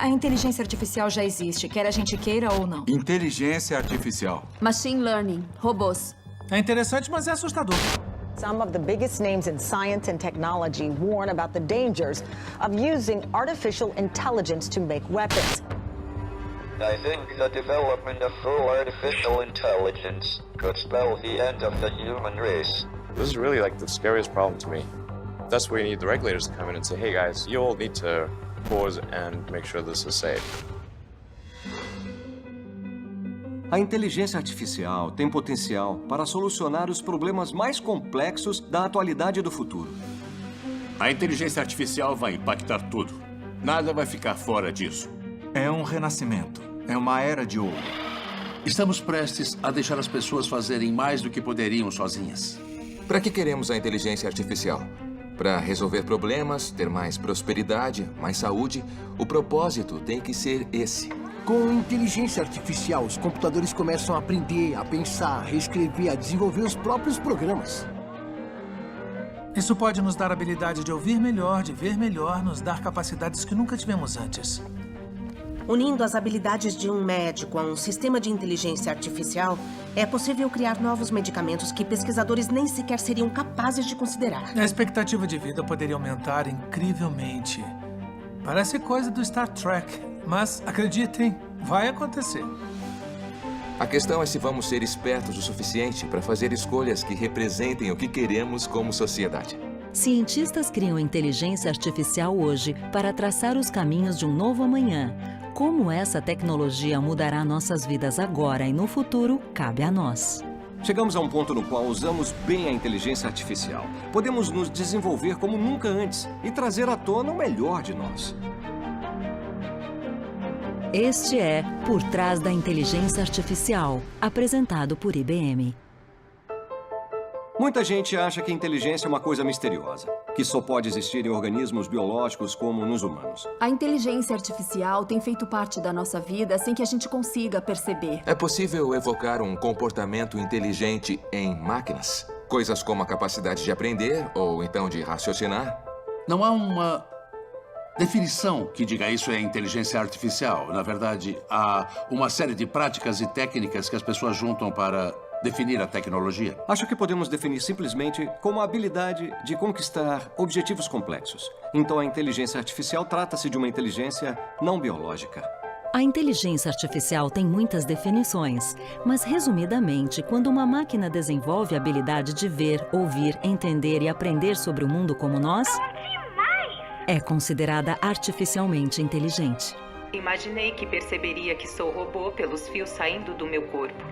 A inteligência artificial já existe, quer a gente queira ou não. Inteligência artificial. Machine learning, robôs. É interessante, mas é assustador. Some of the biggest names in science and technology warn about the dangers of using artificial intelligence to make weapons. I think the development of full artificial intelligence could spell the end of the human race. This is really like the scariest problem to me. That's where you need the regulators to come in and say, hey guys, you all need to pause and make sure this is safe. A inteligência artificial tem potencial para solucionar os problemas mais complexos da atualidade e do futuro. A inteligência artificial vai impactar tudo. Nada vai ficar fora disso. É um renascimento. É uma era de ouro. Estamos prestes a deixar as pessoas fazerem mais do que poderiam sozinhas. Para que queremos a inteligência artificial? Para resolver problemas, ter mais prosperidade, mais saúde? O propósito tem que ser esse. Com inteligência artificial, os computadores começam a aprender, a pensar, a reescrever, a desenvolver os próprios programas. Isso pode nos dar a habilidade de ouvir melhor, de ver melhor, nos dar capacidades que nunca tivemos antes. Unindo as habilidades de um médico a um sistema de inteligência artificial, é possível criar novos medicamentos que pesquisadores nem sequer seriam capazes de considerar. A expectativa de vida poderia aumentar incrivelmente. Parece coisa do Star Trek, mas acreditem, vai acontecer. A questão é se vamos ser espertos o suficiente para fazer escolhas que representem o que queremos como sociedade. Cientistas criam inteligência artificial hoje para traçar os caminhos de um novo amanhã. Como essa tecnologia mudará nossas vidas agora e no futuro, cabe a nós. Chegamos a um ponto no qual usamos bem a inteligência artificial. Podemos nos desenvolver como nunca antes e trazer à tona o melhor de nós. Este é Por Trás da Inteligência Artificial, apresentado por IBM. Muita gente acha que a inteligência é uma coisa misteriosa, que só pode existir em organismos biológicos como nos humanos. A inteligência artificial tem feito parte da nossa vida sem que a gente consiga perceber. É possível evocar um comportamento inteligente em máquinas? Coisas como a capacidade de aprender ou então de raciocinar? Não há uma definição que diga isso é inteligência artificial. Na verdade, há uma série de práticas e técnicas que as pessoas juntam para definir a tecnologia. Acho que podemos definir simplesmente como a habilidade de conquistar objetivos complexos. Então a inteligência artificial trata-se de uma inteligência não biológica. A inteligência artificial tem muitas definições, mas resumidamente, quando uma máquina desenvolve a habilidade de ver, ouvir, entender e aprender sobre o mundo como nós, é considerada artificialmente inteligente. Imaginei que perceberia que sou robô pelos fios saindo do meu corpo.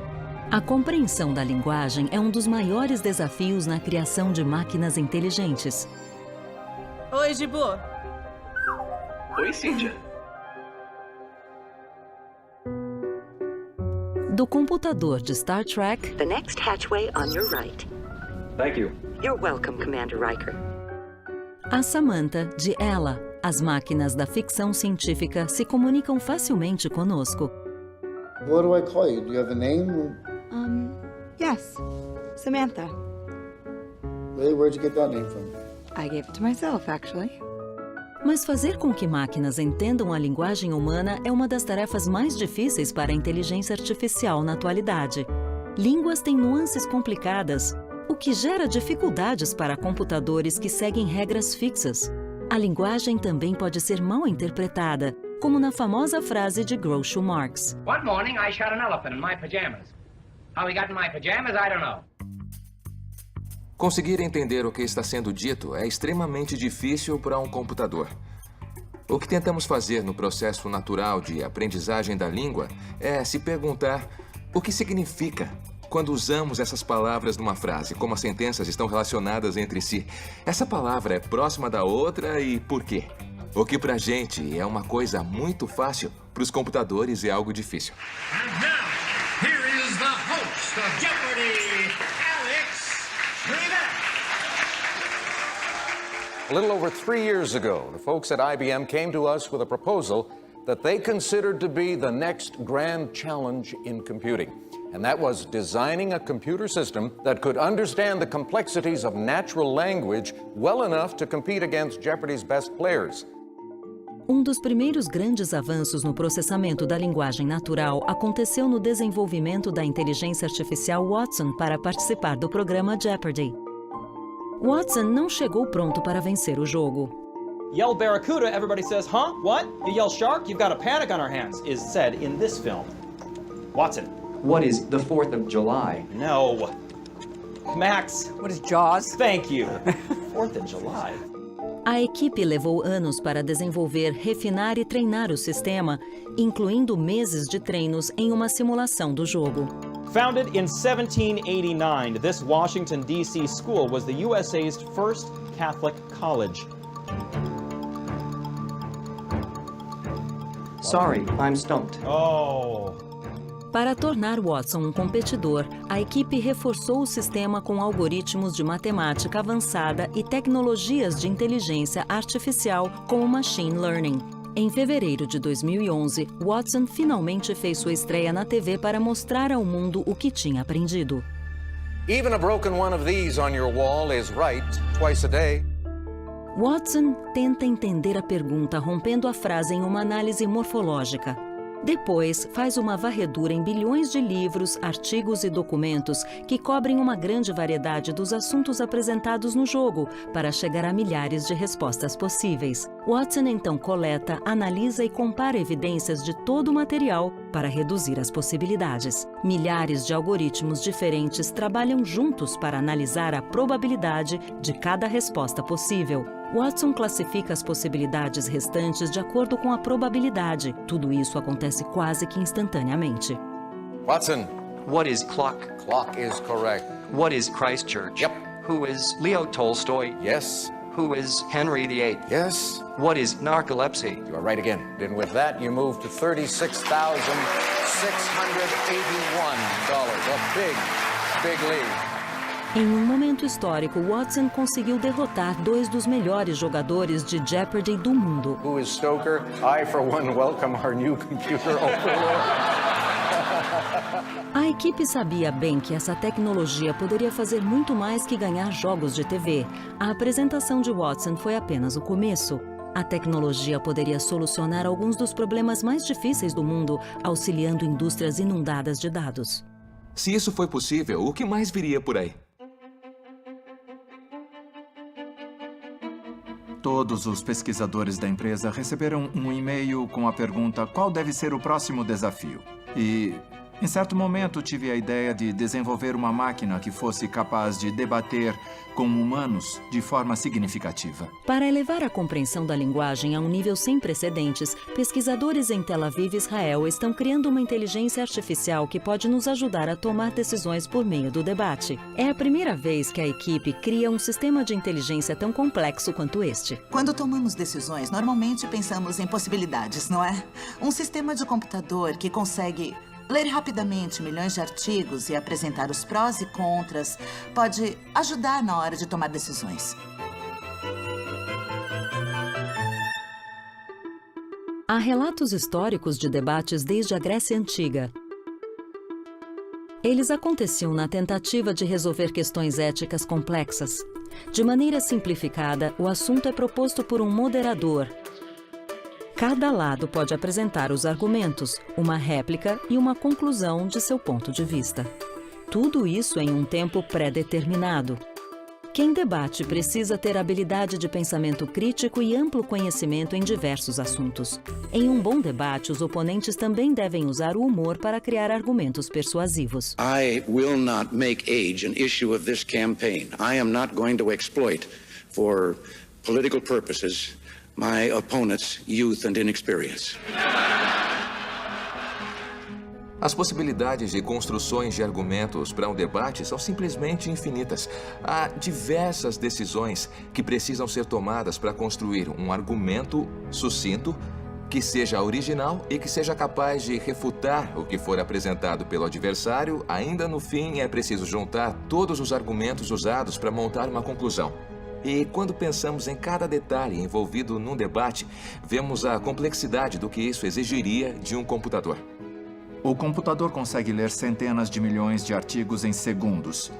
A compreensão da linguagem é um dos maiores desafios na criação de máquinas inteligentes. Oi, Gibu. Oi, Cíntia. Do computador de Star Trek... The next hatchway on your right. Thank you. You're welcome, Commander Riker. A Samantha, de Ela. As máquinas da ficção científica se comunicam facilmente conosco. What do I call you? Do you have a name? Yes. Samantha. Really? Where'd you get that name from? I gave it to myself, actually. Mas fazer com que máquinas entendam a linguagem humana é uma das tarefas mais difíceis para a inteligência artificial na atualidade. Línguas têm nuances complicadas, o que gera dificuldades para computadores que seguem regras fixas. A linguagem também pode ser mal interpretada, como na famosa frase de Groucho Marx. One morning I shot an elephant in my pajamas. How he got in my pajamas, I don't know. Conseguir entender o que está sendo dito é extremamente difícil para um computador. O que tentamos fazer no processo natural de aprendizagem da língua é se perguntar o que significa quando usamos essas palavras numa frase, como as sentenças estão relacionadas entre si. Essa palavra é próxima da outra e por quê? O que pra gente é uma coisa muito fácil, para os computadores é algo difícil. And now, here is the host of Jeopardy, Alex Trebek. A little over 3 years ago, the folks at IBM came to us with a proposal that they considered to be the next grand challenge in computing. And that was designing a computer system that could understand the complexities of natural language well enough to compete against Jeopardy's best players. Um dos primeiros grandes avanços no processamento da linguagem natural aconteceu no desenvolvimento da inteligência artificial Watson para participar do programa Jeopardy! Watson não chegou pronto para vencer o jogo. Yell barracuda, everybody says, huh? What? You yell shark? You've got a panic on our hands, is said in this film. Watson. What is the 4th of July? No. Max. What is Jaws? Thank you. 4th of July. A equipe levou anos para desenvolver, refinar e treinar o sistema, incluindo meses de treinos em uma simulação do jogo. Founded in 1789, this Washington, D.C. school was the USA's first Catholic college. Sorry, I'm stumped. Oh. Para tornar Watson um competidor, a equipe reforçou o sistema com algoritmos de matemática avançada e tecnologias de inteligência artificial como machine learning. Em fevereiro de 2011, Watson finalmente fez sua estreia na TV para mostrar ao mundo o que tinha aprendido. Even a broken one of these on your wall is right twice a day. Watson tenta entender a pergunta rompendo a frase em uma análise morfológica. Depois, faz uma varredura em bilhões de livros, artigos e documentos que cobrem uma grande variedade dos assuntos apresentados no jogo, para chegar a milhares de respostas possíveis. Watson então coleta, analisa e compara evidências de todo o material para reduzir as possibilidades. Milhares de algoritmos diferentes trabalham juntos para analisar a probabilidade de cada resposta possível. Watson classifica as possibilidades restantes de acordo com a probabilidade. Tudo isso acontece quase que instantaneamente. Watson. What is clock? Clock is correct. What is Christchurch? Yep. Who is Leo Tolstoy? Yes. Who is Henry VIII? Yes. What is narcolepsy? You are right again. And with that, you move to $36,681. A big lead. Em um momento histórico, Watson conseguiu derrotar dois dos melhores jogadores de Jeopardy! Do mundo. Who is Stoker? I, for one, welcome our new computer overlord. A equipe sabia bem que essa tecnologia poderia fazer muito mais que ganhar jogos de TV. A apresentação de Watson foi apenas o começo. A tecnologia poderia solucionar alguns dos problemas mais difíceis do mundo, auxiliando indústrias inundadas de dados. Se isso foi possível, o que mais viria por aí? Todos os pesquisadores da empresa receberam um e-mail com a pergunta qual deve ser o próximo desafio. E, em certo momento, tive a ideia de desenvolver uma máquina que fosse capaz de debater com humanos de forma significativa. Para elevar a compreensão da linguagem a um nível sem precedentes, pesquisadores em Tel Aviv, Israel, estão criando uma inteligência artificial que pode nos ajudar a tomar decisões por meio do debate. É a primeira vez que a equipe cria um sistema de inteligência tão complexo quanto este. Quando tomamos decisões, normalmente pensamos em possibilidades, não é? Um sistema de computador que consegue ler rapidamente milhões de artigos e apresentar os prós e contras pode ajudar na hora de tomar decisões. Há relatos históricos de debates desde a Grécia Antiga. Eles aconteciam na tentativa de resolver questões éticas complexas. De maneira simplificada, o assunto é proposto por um moderador. Cada lado pode apresentar os argumentos, uma réplica e uma conclusão de seu ponto de vista. Tudo isso em um tempo pré-determinado. Quem debate precisa ter habilidade de pensamento crítico e amplo conhecimento em diversos assuntos. Em um bom debate, os oponentes também devem usar o humor para criar argumentos persuasivos. I will not make age an issue of this campaign. I am not going to exploit, for political purposes, my opponent's youth and inexperience. As possibilidades de construções de argumentos para um debate são simplesmente infinitas. Há diversas decisões que precisam ser tomadas para construir um argumento sucinto, que seja original e que seja capaz de refutar o que for apresentado pelo adversário. Ainda no fim, é preciso juntar todos os argumentos usados para montar uma conclusão. E quando pensamos em cada detalhe envolvido num debate, vemos a complexidade do que isso exigiria de um computador. O computador consegue ler centenas de milhões de artigos em segundos.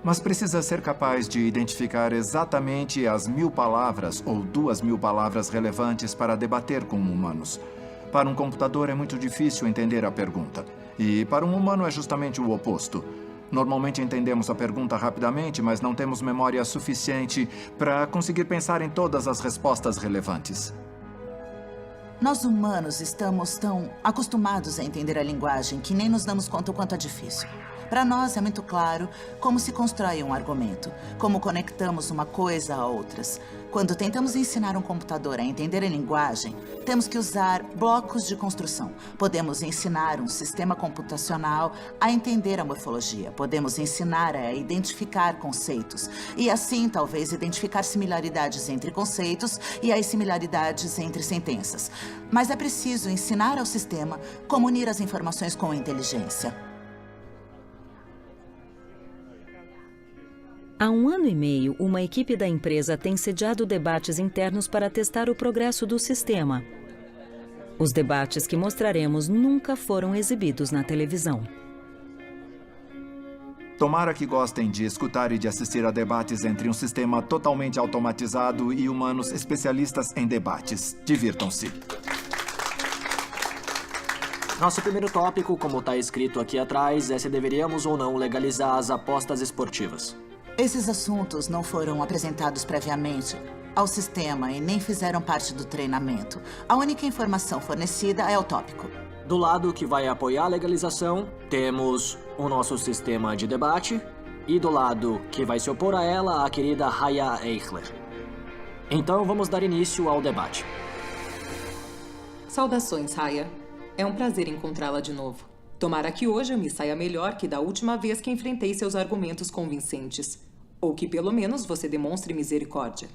Mas precisa ser capaz de identificar exatamente as 1000 palavras ou 2000 palavras relevantes para debater com humanos. Para um computador é muito difícil entender a pergunta. E para um humano é justamente o oposto. Normalmente entendemos a pergunta rapidamente, mas não temos memória suficiente para conseguir pensar em todas as respostas relevantes. Nós humanos estamos tão acostumados a entender a linguagem que nem nos damos conta o quanto é difícil. Para nós é muito claro como se constrói um argumento, como conectamos uma coisa a outras. Quando tentamos ensinar um computador a entender a linguagem, temos que usar blocos de construção. Podemos ensinar um sistema computacional a entender a morfologia. Podemos ensinar a identificar conceitos. E assim, talvez, identificar similaridades entre conceitos e as similaridades entre sentenças. Mas é preciso ensinar ao sistema como unir as informações com a inteligência. Há 1 ano e meio, uma equipe da empresa tem sediado debates internos para testar o progresso do sistema. Os debates que mostraremos nunca foram exibidos na televisão. Tomara que gostem de escutar e de assistir a debates entre um sistema totalmente automatizado e humanos especialistas em debates. Divirtam-se. Nosso primeiro tópico, como está escrito aqui atrás, é se deveríamos ou não legalizar as apostas esportivas. Esses assuntos não foram apresentados previamente ao sistema e nem fizeram parte do treinamento. A única informação fornecida é o tópico. Do lado que vai apoiar a legalização, temos o nosso sistema de debate e do lado que vai se opor a ela, a querida Raya Eichler. Então vamos dar início ao debate. Saudações, Raya. É um prazer encontrá-la de novo. Tomara que hoje eu me saia melhor que da última vez que enfrentei seus argumentos convincentes. Ou que pelo menos você demonstre misericórdia.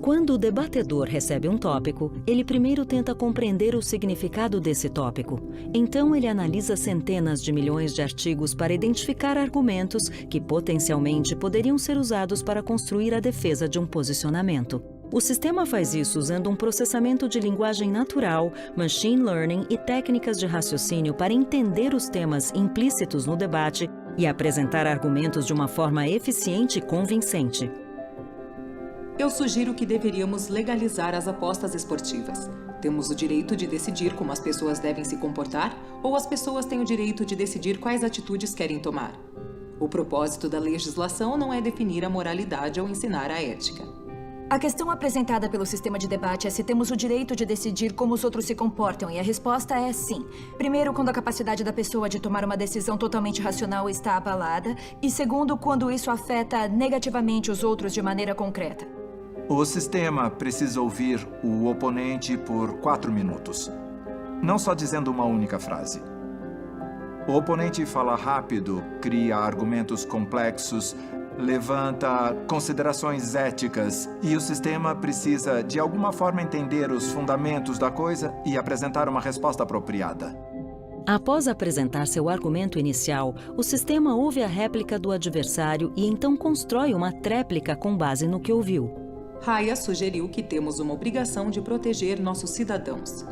Quando o debatedor recebe um tópico, ele primeiro tenta compreender o significado desse tópico. Então ele analisa centenas de milhões de artigos para identificar argumentos que potencialmente poderiam ser usados para construir a defesa de um posicionamento. O sistema faz isso usando um processamento de linguagem natural, machine learning e técnicas de raciocínio para entender os temas implícitos no debate e apresentar argumentos de uma forma eficiente e convincente. Eu sugiro que deveríamos legalizar as apostas esportivas. Temos o direito de decidir como as pessoas devem se comportar, ou as pessoas têm o direito de decidir quais atitudes querem tomar. O propósito da legislação não é definir a moralidade ou ensinar a ética. A questão apresentada pelo sistema de debate é se temos o direito de decidir como os outros se comportam, e a resposta é sim. Primeiro, quando a capacidade da pessoa de tomar uma decisão totalmente racional está abalada, e segundo, quando isso afeta negativamente os outros de maneira concreta. O sistema precisa ouvir o oponente por 4 minutos. Não só dizendo uma única frase. O oponente fala rápido, cria argumentos complexos, levanta considerações éticas e o sistema precisa, de alguma forma, entender os fundamentos da coisa e apresentar uma resposta apropriada. Após apresentar seu argumento inicial, o sistema ouve a réplica do adversário e então constrói uma tréplica com base no que ouviu. Raya sugeriu que temos uma obrigação de proteger nossos cidadãos.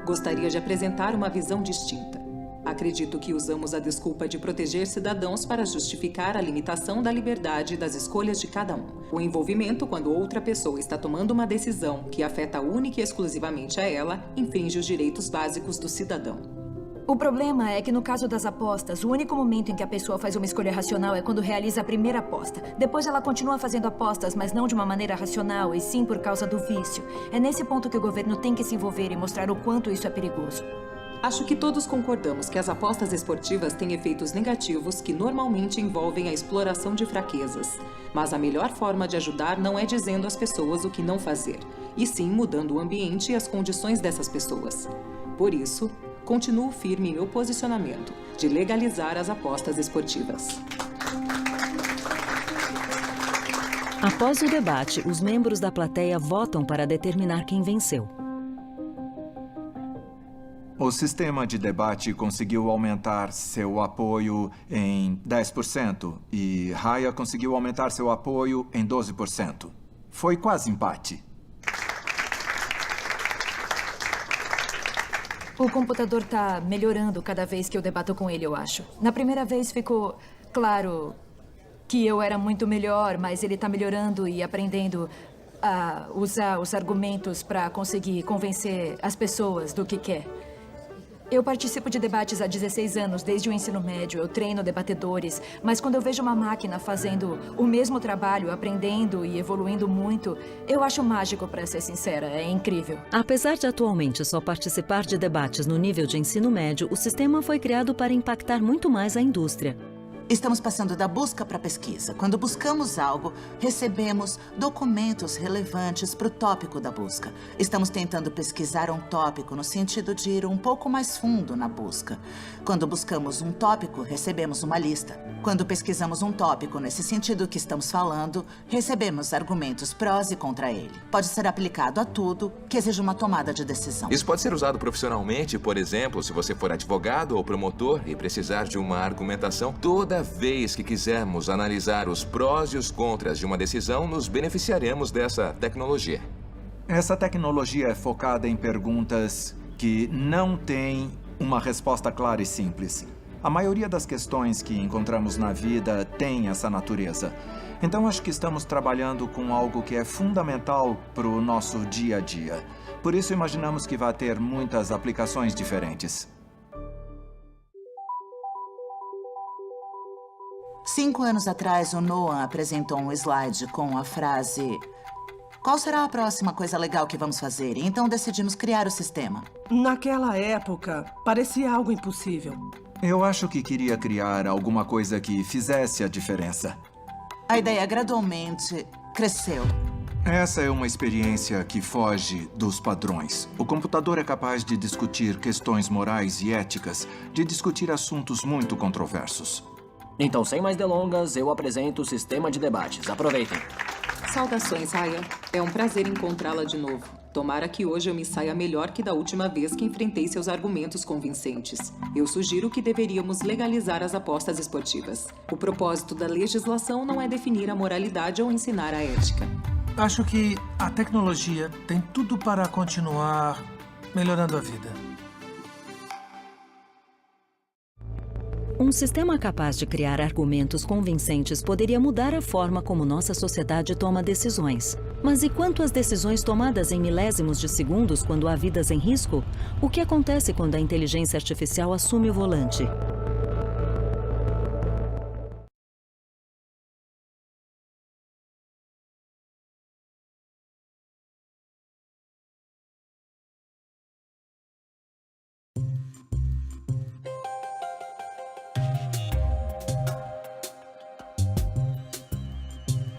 Gostaria de apresentar uma visão distinta. Acredito que usamos a desculpa de proteger cidadãos para justificar a limitação da liberdade e das escolhas de cada um. O envolvimento quando outra pessoa está tomando uma decisão que afeta única e exclusivamente a ela, infringe os direitos básicos do cidadão. O problema é que no caso das apostas, o único momento em que a pessoa faz uma escolha racional é quando realiza a primeira aposta. Depois ela continua fazendo apostas, mas não de uma maneira racional, e sim por causa do vício. É nesse ponto que o governo tem que se envolver e mostrar o quanto isso é perigoso. Acho que todos concordamos que as apostas esportivas têm efeitos negativos que normalmente envolvem a exploração de fraquezas. Mas a melhor forma de ajudar não é dizendo às pessoas o que não fazer, e sim mudando o ambiente e as condições dessas pessoas. Por isso, continuo firme em meu posicionamento de legalizar as apostas esportivas. Após o debate, os membros da plateia votam para determinar quem venceu. O sistema de debate conseguiu aumentar seu apoio em 10% e Raya conseguiu aumentar seu apoio em 12%. Foi quase empate. O computador tá melhorando cada vez que eu debato com ele, eu acho. Na primeira vez ficou claro que eu era muito melhor, mas ele tá melhorando e aprendendo a usar os argumentos para conseguir convencer as pessoas do que quer. Eu participo de debates há 16 anos, desde o ensino médio. Eu treino debatedores, mas quando eu vejo uma máquina fazendo o mesmo trabalho, aprendendo e evoluindo muito, eu acho mágico, para ser sincera. É incrível. Apesar de atualmente só participar de debates no nível de ensino médio, o sistema foi criado para impactar muito mais a indústria. Estamos passando da busca para a pesquisa. Quando buscamos algo, recebemos documentos relevantes para o tópico da busca. Estamos tentando pesquisar um tópico no sentido de ir um pouco mais fundo na busca. Quando buscamos um tópico, recebemos uma lista. Quando pesquisamos um tópico nesse sentido que estamos falando, recebemos argumentos prós e contra ele. Pode ser aplicado a tudo que exija uma tomada de decisão. Isso pode ser usado profissionalmente, por exemplo, se você for advogado ou promotor e precisar de uma argumentação. Toda vez que quisermos analisar os prós e os contras de uma decisão, nos beneficiaremos dessa tecnologia. Essa tecnologia é focada em perguntas que não têm uma resposta clara e simples. A maioria das questões que encontramos na vida tem essa natureza. Então, acho que estamos trabalhando com algo que é fundamental para o nosso dia a dia. Por isso, imaginamos que vai ter muitas aplicações diferentes. 5 anos atrás, o Noam apresentou um slide com a frase: qual será a próxima coisa legal que vamos fazer? E então decidimos criar o sistema. Naquela época, parecia algo impossível. Eu acho que queria criar alguma coisa que fizesse a diferença. A ideia gradualmente cresceu. Essa é uma experiência que foge dos padrões. O computador é capaz de discutir questões morais e éticas, de discutir assuntos muito controversos. Então, sem mais delongas, eu apresento o sistema de debates. Aproveitem. Saudações, Ryan. É um prazer encontrá-la de novo. Tomara que hoje eu me saia melhor que da última vez que enfrentei seus argumentos convincentes. Eu sugiro que deveríamos legalizar as apostas esportivas. O propósito da legislação não é definir a moralidade ou ensinar a ética. Acho que a tecnologia tem tudo para continuar melhorando a vida. Um sistema capaz de criar argumentos convincentes poderia mudar a forma como nossa sociedade toma decisões. Mas e quanto às decisões tomadas em milésimos de segundos quando há vidas em risco? O que acontece quando a inteligência artificial assume o volante?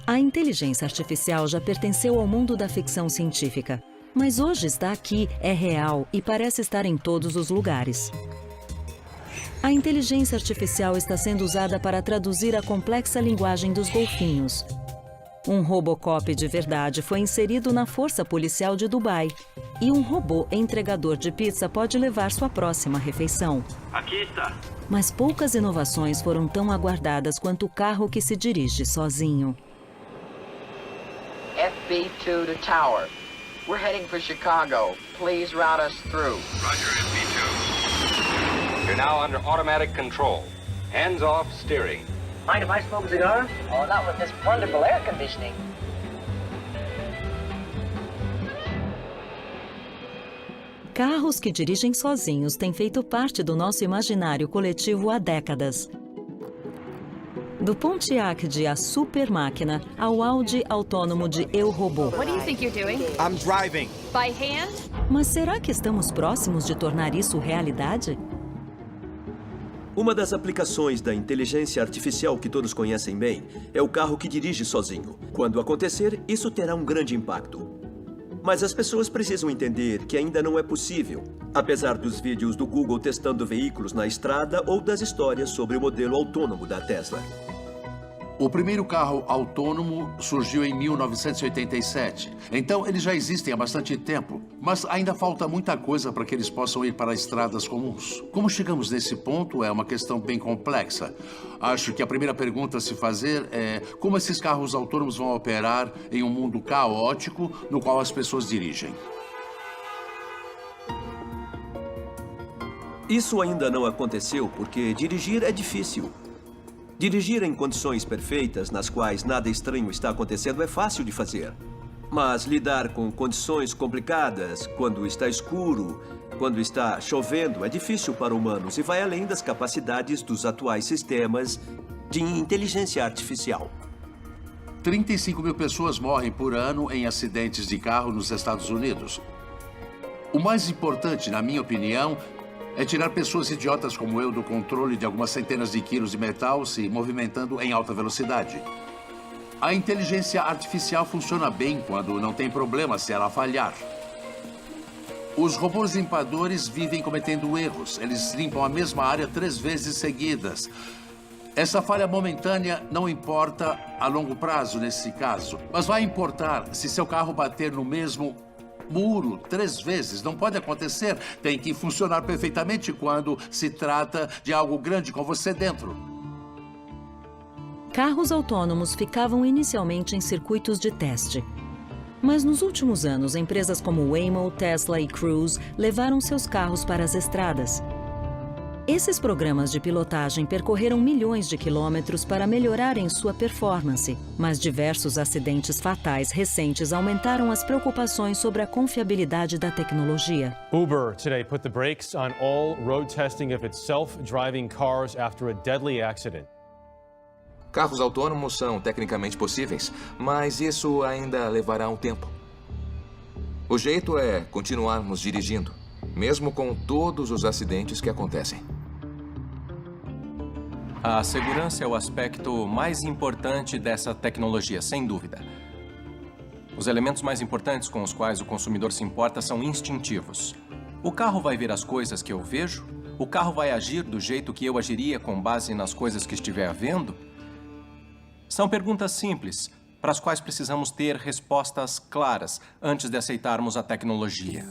A inteligência artificial já pertenceu ao mundo da ficção científica, mas hoje está aqui, é real e parece estar em todos os lugares. A inteligência artificial está sendo usada para traduzir a complexa linguagem dos golfinhos. Um Robocop de verdade foi inserido na Força Policial de Dubai. E um robô entregador de pizza pode levar sua próxima refeição. Aqui está. Mas poucas inovações foram tão aguardadas quanto o carro que se dirige sozinho. FB2 to Tower. We're heading for Chicago. Please route us through. Roger, FB2. You're now under automatic control. Hands off steering. Mind if I smoke a cigar? Oh, not with this wonderful air conditioning. Carros que dirigem sozinhos têm feito parte do nosso imaginário coletivo há décadas. Do Pontiac de A Super Máquina ao Audi autônomo de Eu Robô. What do you think you're doing? I'm driving. By hand? Mas será que estamos próximos de tornar isso realidade? Uma das aplicações da inteligência artificial que todos conhecem bem é o carro que dirige sozinho. Quando acontecer, isso terá um grande impacto. Mas as pessoas precisam entender que ainda não é possível, apesar dos vídeos do Google testando veículos na estrada ou das histórias sobre o modelo autônomo da Tesla. O primeiro carro autônomo surgiu em 1987. Então, eles já existem há bastante tempo. Mas ainda falta muita coisa para que eles possam ir para estradas comuns. Como chegamos nesse ponto é uma questão bem complexa. Acho que a primeira pergunta a se fazer é como esses carros autônomos vão operar em um mundo caótico no qual as pessoas dirigem. Isso ainda não aconteceu porque dirigir é difícil. Dirigir em condições perfeitas, nas quais nada estranho está acontecendo, é fácil de fazer. Mas lidar com condições complicadas, quando está escuro, quando está chovendo, é difícil para humanos e vai além das capacidades dos atuais sistemas de inteligência artificial. 35 mil pessoas morrem por ano em acidentes de carro nos Estados Unidos. O mais importante, na minha opinião, é tirar pessoas idiotas como eu do controle de algumas centenas de quilos de metal se movimentando em alta velocidade. A inteligência artificial funciona bem quando não tem problema se ela falhar. Os robôs limpadores vivem cometendo erros. Eles limpam a mesma área 3 vezes seguidas. Essa falha momentânea não importa a longo prazo nesse caso, mas vai importar se seu carro bater no mesmo muro 3 vezes. Não pode acontecer. Tem que funcionar perfeitamente quando se trata de algo grande com você dentro. Carros autônomos ficavam inicialmente em circuitos de teste. Mas nos últimos anos, empresas como Waymo, Tesla e Cruise levaram seus carros para as estradas. Esses programas de pilotagem percorreram milhões de quilômetros para melhorarem sua performance, mas diversos acidentes fatais recentes aumentaram as preocupações sobre a confiabilidade da tecnologia. Uber today put the brakes on all road testing of its self-driving cars after a deadly accident. Carros autônomos são tecnicamente possíveis, mas isso ainda levará um tempo. O jeito é continuarmos dirigindo, mesmo com todos os acidentes que acontecem. A segurança é o aspecto mais importante dessa tecnologia, sem dúvida. Os elementos mais importantes com os quais o consumidor se importa são instintivos. O carro vai ver as coisas que eu vejo? O carro vai agir do jeito que eu agiria com base nas coisas que estiver vendo? São perguntas simples, para as quais precisamos ter respostas claras antes de aceitarmos a tecnologia.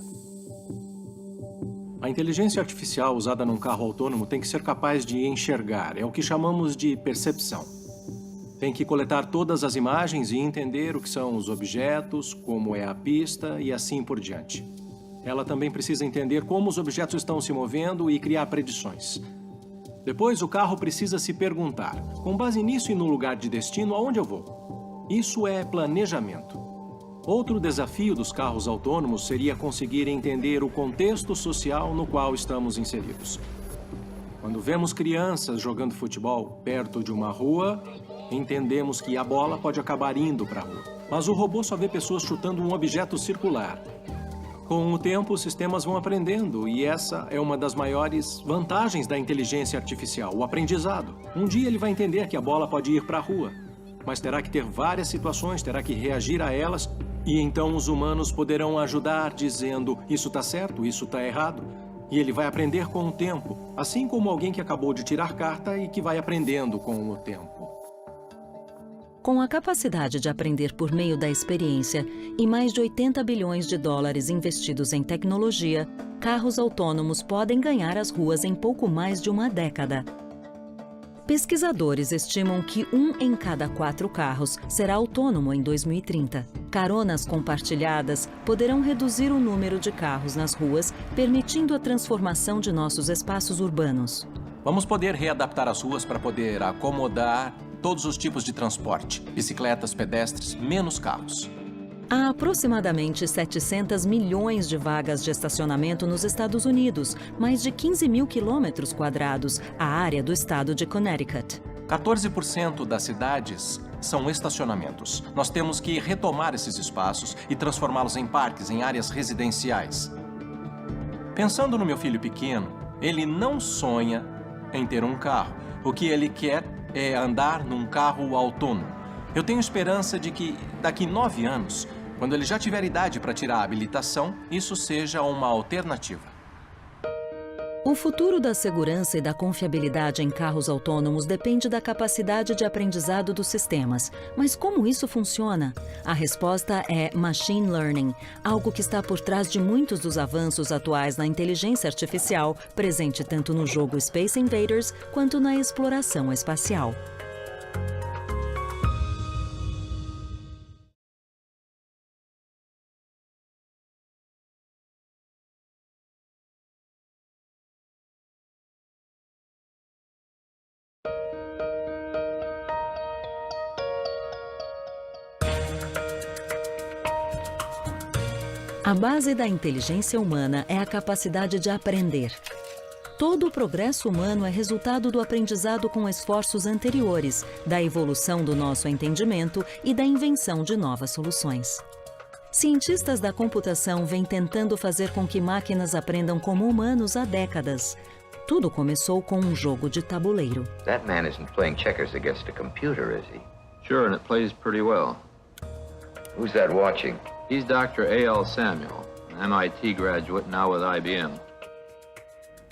A inteligência artificial usada num carro autônomo tem que ser capaz de enxergar. É o que chamamos de percepção. Tem que coletar todas as imagens e entender o que são os objetos, como é a pista e assim por diante. Ela também precisa entender como os objetos estão se movendo e criar predições. Depois, o carro precisa se perguntar, com base nisso e no lugar de destino, aonde eu vou? Isso é planejamento. Outro desafio dos carros autônomos seria conseguir entender o contexto social no qual estamos inseridos. Quando vemos crianças jogando futebol perto de uma rua, entendemos que a bola pode acabar indo para a rua. Mas o robô só vê pessoas chutando um objeto circular. Com o tempo, os sistemas vão aprendendo, e essa é uma das maiores vantagens da inteligência artificial, o aprendizado. Um dia ele vai entender que a bola pode ir para a rua, mas terá que ter várias situações, terá que reagir a elas, e então os humanos poderão ajudar dizendo, isso está certo, isso está errado. E ele vai aprender com o tempo, assim como alguém que acabou de tirar carta e que vai aprendendo com o tempo. Com a capacidade de aprender por meio da experiência e mais de 80 bilhões de dólares investidos em tecnologia, carros autônomos podem ganhar as ruas em pouco mais de uma década. Pesquisadores estimam que 1 em cada 4 carros será autônomo em 2030. Caronas compartilhadas poderão reduzir o número de carros nas ruas, permitindo a transformação de nossos espaços urbanos. Vamos poder readaptar as ruas para poder acomodar todos os tipos de transporte, bicicletas, pedestres, menos carros. Há aproximadamente 700 milhões de vagas de estacionamento nos Estados Unidos, mais de 15 mil quilômetros quadrados, a área do estado de Connecticut. 14% das cidades são estacionamentos. Nós temos que retomar esses espaços e transformá-los em parques, em áreas residenciais. Pensando no meu filho pequeno, ele não sonha em ter um carro. O que ele quer é andar num carro autônomo. Eu tenho esperança de que, daqui 9 anos, quando ele já tiver idade para tirar a habilitação, isso seja uma alternativa. O futuro da segurança e da confiabilidade em carros autônomos depende da capacidade de aprendizado dos sistemas. Mas como isso funciona? A resposta é Machine Learning, algo que está por trás de muitos dos avanços atuais na inteligência artificial, presente tanto no jogo Space Invaders quanto na exploração espacial. A base da inteligência humana é a capacidade de aprender. Todo o progresso humano é resultado do aprendizado com esforços anteriores, da evolução do nosso entendimento e da invenção de novas soluções. Cientistas da computação vêm tentando fazer com que máquinas aprendam como humanos há décadas. Tudo começou com um jogo de tabuleiro. That man isn't playing checkers against a computer, is he? Sure, and it plays pretty well. Who's that watching? He's Dr. A.L. Samuel, an MIT graduate now with IBM.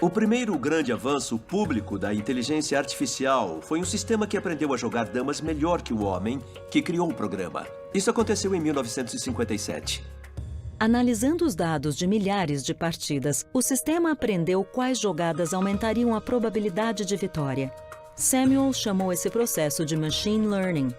O primeiro grande avanço público da inteligência artificial foi um sistema que aprendeu a jogar damas melhor que o homem que criou o programa. Isso aconteceu em 1957. Analisando os dados de milhares de partidas, o sistema aprendeu quais jogadas aumentariam a probabilidade de vitória. Samuel chamou esse processo de machine learning.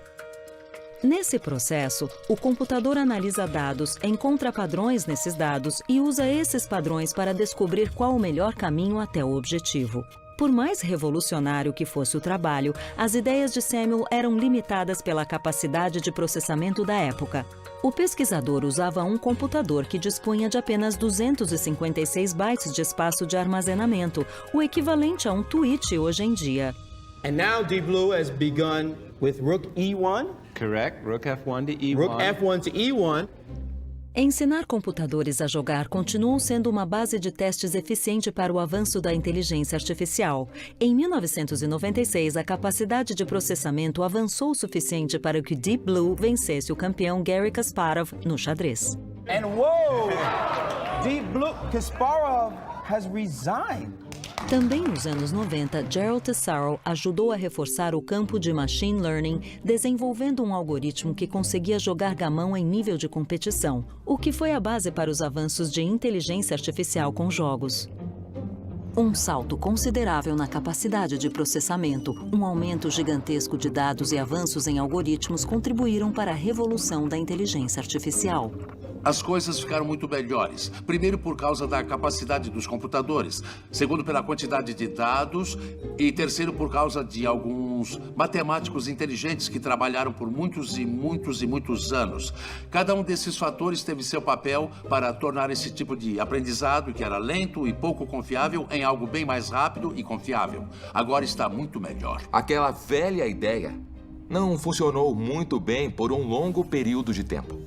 Nesse processo, o computador analisa dados, encontra padrões nesses dados e usa esses padrões para descobrir qual o melhor caminho até o objetivo. Por mais revolucionário que fosse o trabalho, as ideias de Samuel eram limitadas pela capacidade de processamento da época. O pesquisador usava um computador que dispunha de apenas 256 bytes de espaço de armazenamento, o equivalente a um tweet hoje em dia. And now Deep Blue has begun with Rook E1. Correct, Rook F1 to E1. Rook F1 to E1. Ensinar computadores a jogar continuou sendo uma base de testes eficiente para o avanço da inteligência artificial. Em 1996, a capacidade de processamento avançou o suficiente para que Deep Blue vencesse o campeão Garry Kasparov no xadrez. And whoa! Deep Blue Kasparov has resigned. Também nos anos 90, Gerald Tesaro ajudou a reforçar o campo de machine learning, desenvolvendo um algoritmo que conseguia jogar gamão em nível de competição, o que foi a base para os avanços de inteligência artificial com jogos. Um salto considerável na capacidade de processamento, um aumento gigantesco de dados e avanços em algoritmos contribuíram para a revolução da inteligência artificial. As coisas ficaram muito melhores. Primeiro, por causa da capacidade dos computadores. Segundo, pela quantidade de dados. E terceiro, por causa de alguns matemáticos inteligentes que trabalharam por muitos e muitos anos. Cada um desses fatores teve seu papel para tornar esse tipo de aprendizado, que era lento e pouco confiável, em algo bem mais rápido e confiável. Agora está muito melhor. Aquela velha ideia não funcionou muito bem por um longo período de tempo.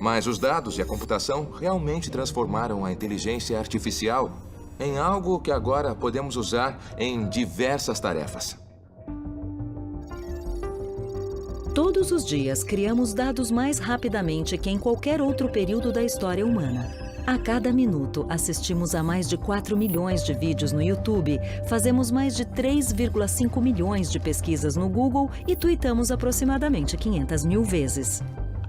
Mas os dados e a computação realmente transformaram a inteligência artificial em algo que agora podemos usar em diversas tarefas. Todos os dias criamos dados mais rapidamente que em qualquer outro período da história humana. A cada minuto, assistimos a mais de 4 milhões de vídeos no YouTube, fazemos mais de 3,5 milhões de pesquisas no Google e tweetamos aproximadamente 500 mil vezes.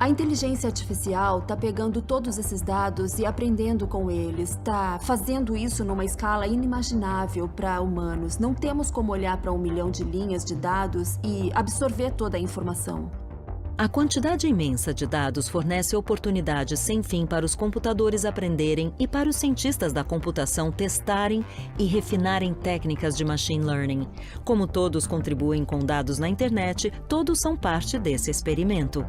A inteligência artificial está pegando todos esses dados e aprendendo com eles. Está fazendo isso numa escala inimaginável para humanos. Não temos como olhar para 1 milhão de linhas de dados e absorver toda a informação. A quantidade imensa de dados fornece oportunidades sem fim para os computadores aprenderem e para os cientistas da computação testarem e refinarem técnicas de machine learning. Como todos contribuem com dados na internet, todos são parte desse experimento.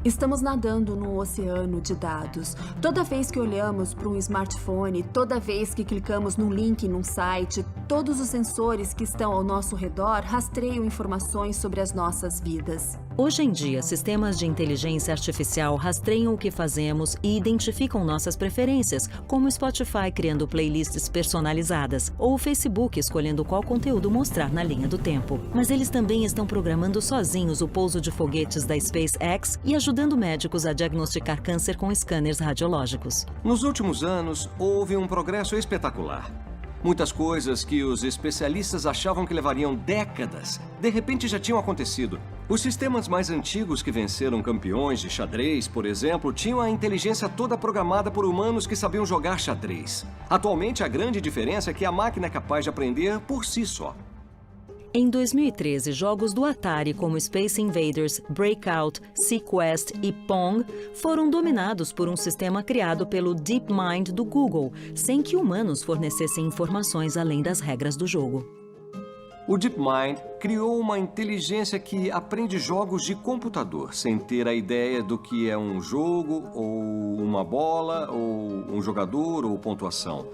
Estamos nadando num oceano de dados. Toda vez que olhamos para um smartphone, toda vez que clicamos num link num site, todos os sensores que estão ao nosso redor rastreiam informações sobre as nossas vidas. Hoje em dia, sistemas de inteligência artificial rastreiam o que fazemos e identificam nossas preferências, como o Spotify criando playlists personalizadas ou o Facebook escolhendo qual conteúdo mostrar na linha do tempo. Mas eles também estão programando sozinhos o pouso de foguetes da SpaceX e ajudando médicos a diagnosticar câncer com scanners radiológicos. Nos últimos anos, houve um progresso espetacular. Muitas coisas que os especialistas achavam que levariam décadas, de repente já tinham acontecido. Os sistemas mais antigos que venceram campeões de xadrez, por exemplo, tinham a inteligência toda programada por humanos que sabiam jogar xadrez. Atualmente, a grande diferença é que a máquina é capaz de aprender por si só. Em 2013, jogos do Atari como Space Invaders, Breakout, Sequest e Pong foram dominados por um sistema criado pelo DeepMind do Google, sem que humanos fornecessem informações além das regras do jogo. O DeepMind criou uma inteligência que aprende jogos de computador, sem ter a ideia do que é um jogo, ou uma bola, ou um jogador, ou pontuação.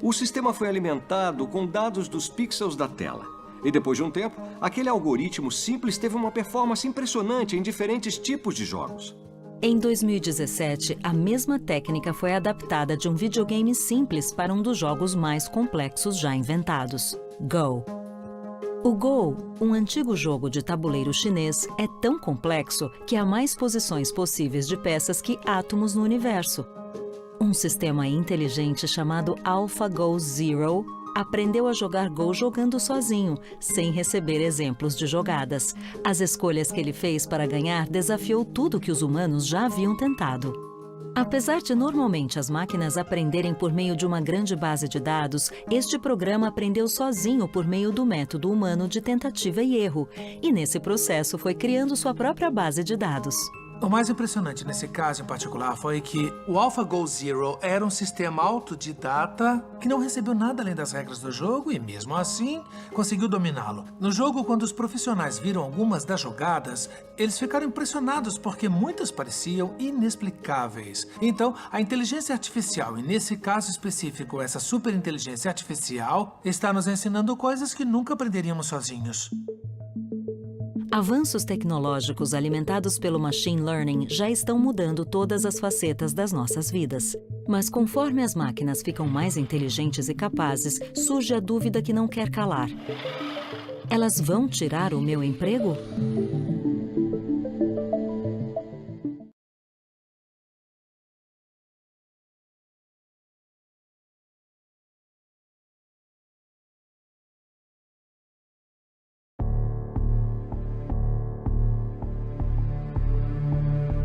O sistema foi alimentado com dados dos pixels da tela. E depois de um tempo, aquele algoritmo simples teve uma performance impressionante em diferentes tipos de jogos. Em 2017, a mesma técnica foi adaptada de um videogame simples para um dos jogos mais complexos já inventados, Go. O Go, um antigo jogo de tabuleiro chinês, é tão complexo que há mais posições possíveis de peças que átomos no universo. Um sistema inteligente chamado AlphaGo Zero aprendeu a jogar Go jogando sozinho, sem receber exemplos de jogadas. As escolhas que ele fez para ganhar desafiou tudo que os humanos já haviam tentado. Apesar de normalmente as máquinas aprenderem por meio de uma grande base de dados, este programa aprendeu sozinho por meio do método humano de tentativa e erro, e nesse processo foi criando sua própria base de dados. O mais impressionante nesse caso em particular foi que o AlphaGo Zero era um sistema autodidata que não recebeu nada além das regras do jogo e, mesmo assim, conseguiu dominá-lo. No jogo, quando os profissionais viram algumas das jogadas, eles ficaram impressionados porque muitas pareciam inexplicáveis. Então, a inteligência artificial, e nesse caso específico, essa superinteligência artificial, está nos ensinando coisas que nunca aprenderíamos sozinhos. Avanços tecnológicos alimentados pelo machine learning já estão mudando todas as facetas das nossas vidas. Mas conforme as máquinas ficam mais inteligentes e capazes, surge a dúvida que não quer calar. Elas vão tirar o meu emprego?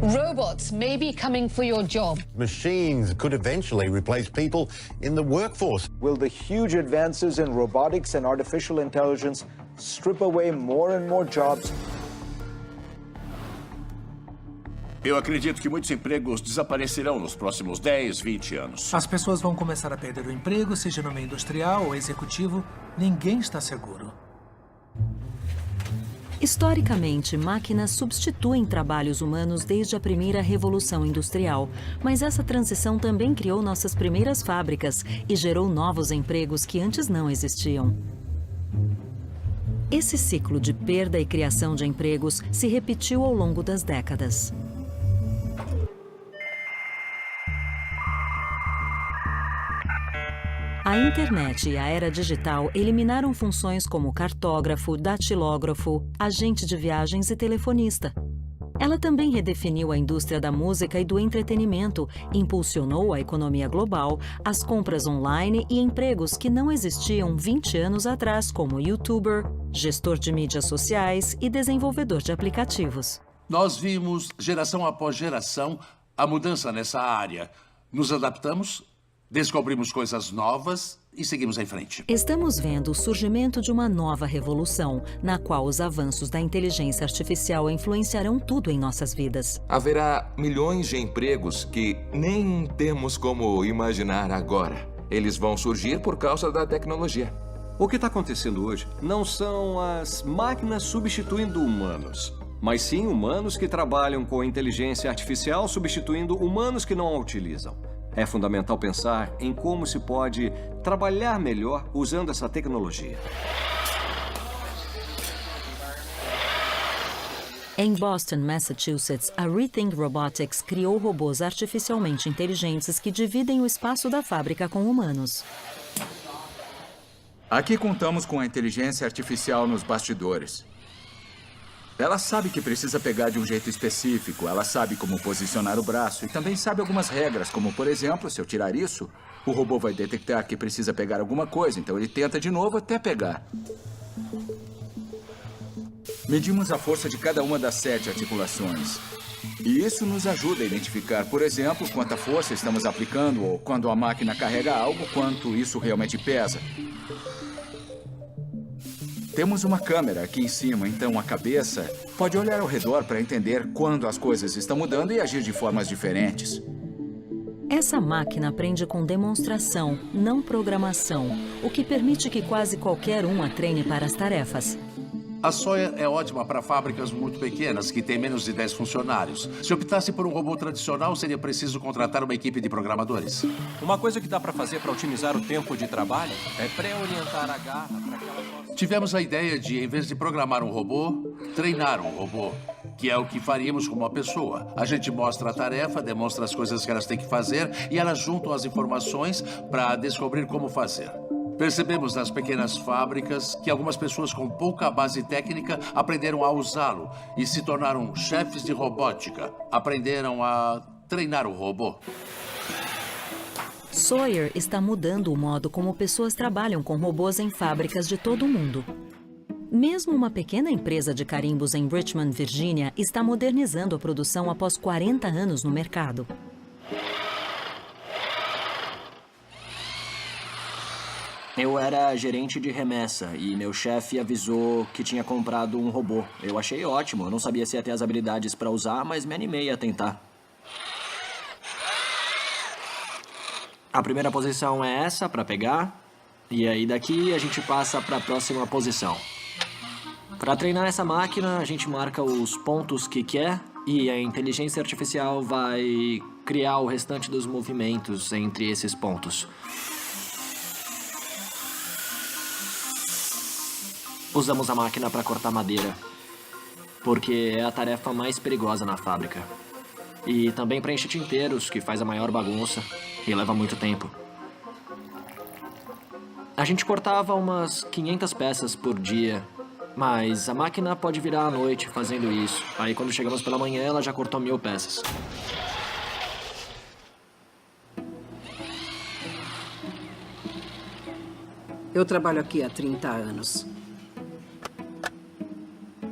Robots may be coming for your job. Machines could eventually replace people in the workforce. Will the huge advances in robotics and artificial intelligence strip away more and more jobs? Eu acredito que muitos empregos desaparecerão nos próximos 10, 20 anos. As pessoas vão começar a perder o emprego, seja no meio industrial ou executivo. Ninguém está seguro. Historicamente, máquinas substituem trabalhos humanos desde a primeira revolução industrial, mas essa transição também criou nossas primeiras fábricas e gerou novos empregos que antes não existiam. Esse ciclo de perda e criação de empregos se repetiu ao longo das décadas. A internet e a era digital eliminaram funções como cartógrafo, datilógrafo, agente de viagens e telefonista. Ela também redefiniu a indústria da música e do entretenimento, impulsionou a economia global, as compras online e empregos que não existiam 20 anos atrás, como youtuber, gestor de mídias sociais e desenvolvedor de aplicativos. Nós vimos, geração após geração, a mudança nessa área. Nos adaptamos, descobrimos coisas novas e seguimos em frente. Estamos vendo o surgimento de uma nova revolução, na qual os avanços da inteligência artificial influenciarão tudo em nossas vidas. Haverá milhões de empregos que nem temos como imaginar agora. Eles vão surgir por causa da tecnologia. O que está acontecendo hoje não são as máquinas substituindo humanos, mas sim humanos que trabalham com inteligência artificial substituindo humanos que não a utilizam. É fundamental pensar em como se pode trabalhar melhor usando essa tecnologia. Em Boston, Massachusetts, a Rethink Robotics criou robôs artificialmente inteligentes que dividem o espaço da fábrica com humanos. Aqui contamos com a inteligência artificial nos bastidores. Ela sabe que precisa pegar de um jeito específico, ela sabe como posicionar o braço e também sabe algumas regras, como, por exemplo, se eu tirar isso, o robô vai detectar que precisa pegar alguma coisa, então ele tenta de novo até pegar. Medimos a força de cada uma das 7 articulações. E isso nos ajuda a identificar, por exemplo, quanta força estamos aplicando ou quando a máquina carrega algo, quanto isso realmente pesa. Temos uma câmera aqui em cima, então a cabeça pode olhar ao redor para entender quando as coisas estão mudando e agir de formas diferentes. Essa máquina aprende com demonstração, não programação, o que permite que quase qualquer um a treine para as tarefas. A Sawyer é ótima para fábricas muito pequenas, que têm menos de 10 funcionários. Se optasse por um robô tradicional, seria preciso contratar uma equipe de programadores. Uma coisa que dá para fazer para otimizar o tempo de trabalho é pré-orientar a garra para que ela possa... Tivemos a ideia de, em vez de programar um robô, treinar um robô, que é o que faríamos com uma pessoa. A gente mostra a tarefa, demonstra as coisas que elas têm que fazer e elas juntam as informações para descobrir como fazer. Percebemos nas pequenas fábricas que algumas pessoas com pouca base técnica aprenderam a usá-lo e se tornaram chefes de robótica. Aprenderam a treinar o robô. Sawyer está mudando o modo como pessoas trabalham com robôs em fábricas de todo o mundo. Mesmo uma pequena empresa de carimbos em Richmond, Virgínia, está modernizando a produção após 40 anos no mercado. Eu era gerente de remessa e meu chefe avisou que tinha comprado um robô. Eu achei ótimo, eu não sabia se ia ter as habilidades para usar, mas me animei a tentar. A primeira posição é essa, para pegar. E aí daqui a gente passa para a próxima posição. Para treinar essa máquina, a gente marca os pontos que quer e a inteligência artificial vai criar o restante dos movimentos entre esses pontos. Usamos a máquina para cortar madeira, porque é a tarefa mais perigosa na fábrica. E também preenche tinteiros, que faz a maior bagunça e leva muito tempo. A gente cortava umas 500 peças por dia, mas a máquina pode virar à noite fazendo isso. Aí quando chegamos pela manhã, ela já cortou 1000 peças. Eu trabalho aqui há 30 anos.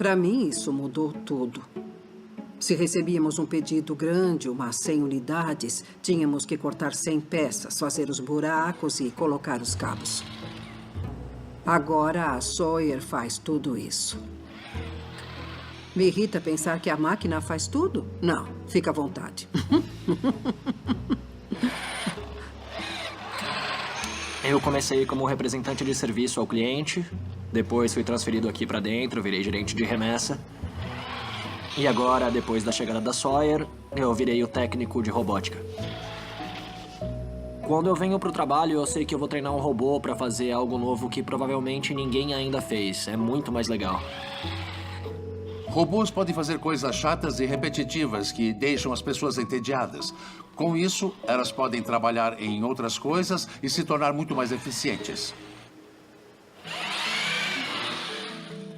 Para mim, isso mudou tudo. Se recebíamos um pedido grande, umas 100 unidades, tínhamos que cortar 100 peças, fazer os buracos e colocar os cabos. Agora a Sawyer faz tudo isso. Me irrita pensar que a máquina faz tudo? Não, fica à vontade. Eu comecei como representante de serviço ao cliente, depois fui transferido aqui para dentro, virei gerente de remessa. E agora, depois da chegada da Sawyer, eu virei o técnico de robótica. Quando eu venho pro trabalho, eu sei que eu vou treinar um robô para fazer algo novo que provavelmente ninguém ainda fez. É muito mais legal. Robôs podem fazer coisas chatas e repetitivas que deixam as pessoas entediadas. Com isso, elas podem trabalhar em outras coisas e se tornar muito mais eficientes.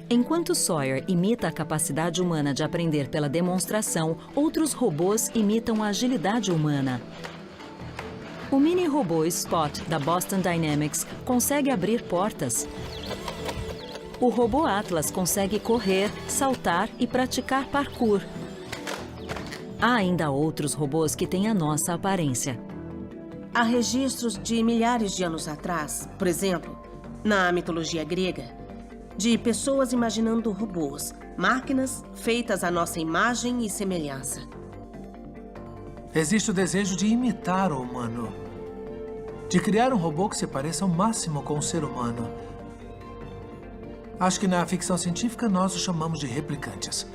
Enquanto Sawyer imita a capacidade humana de aprender pela demonstração, outros robôs imitam a agilidade humana. O mini-robô Spot, da Boston Dynamics, consegue abrir portas. O robô Atlas consegue correr, saltar e praticar parkour. Há ainda outros robôs que têm a nossa aparência. Há registros de milhares de anos atrás, por exemplo, na mitologia grega, de pessoas imaginando robôs, máquinas feitas à nossa imagem e semelhança. Existe o desejo de imitar o humano, de criar um robô que se pareça ao máximo com o ser humano. Acho que na ficção científica nós os chamamos de replicantes.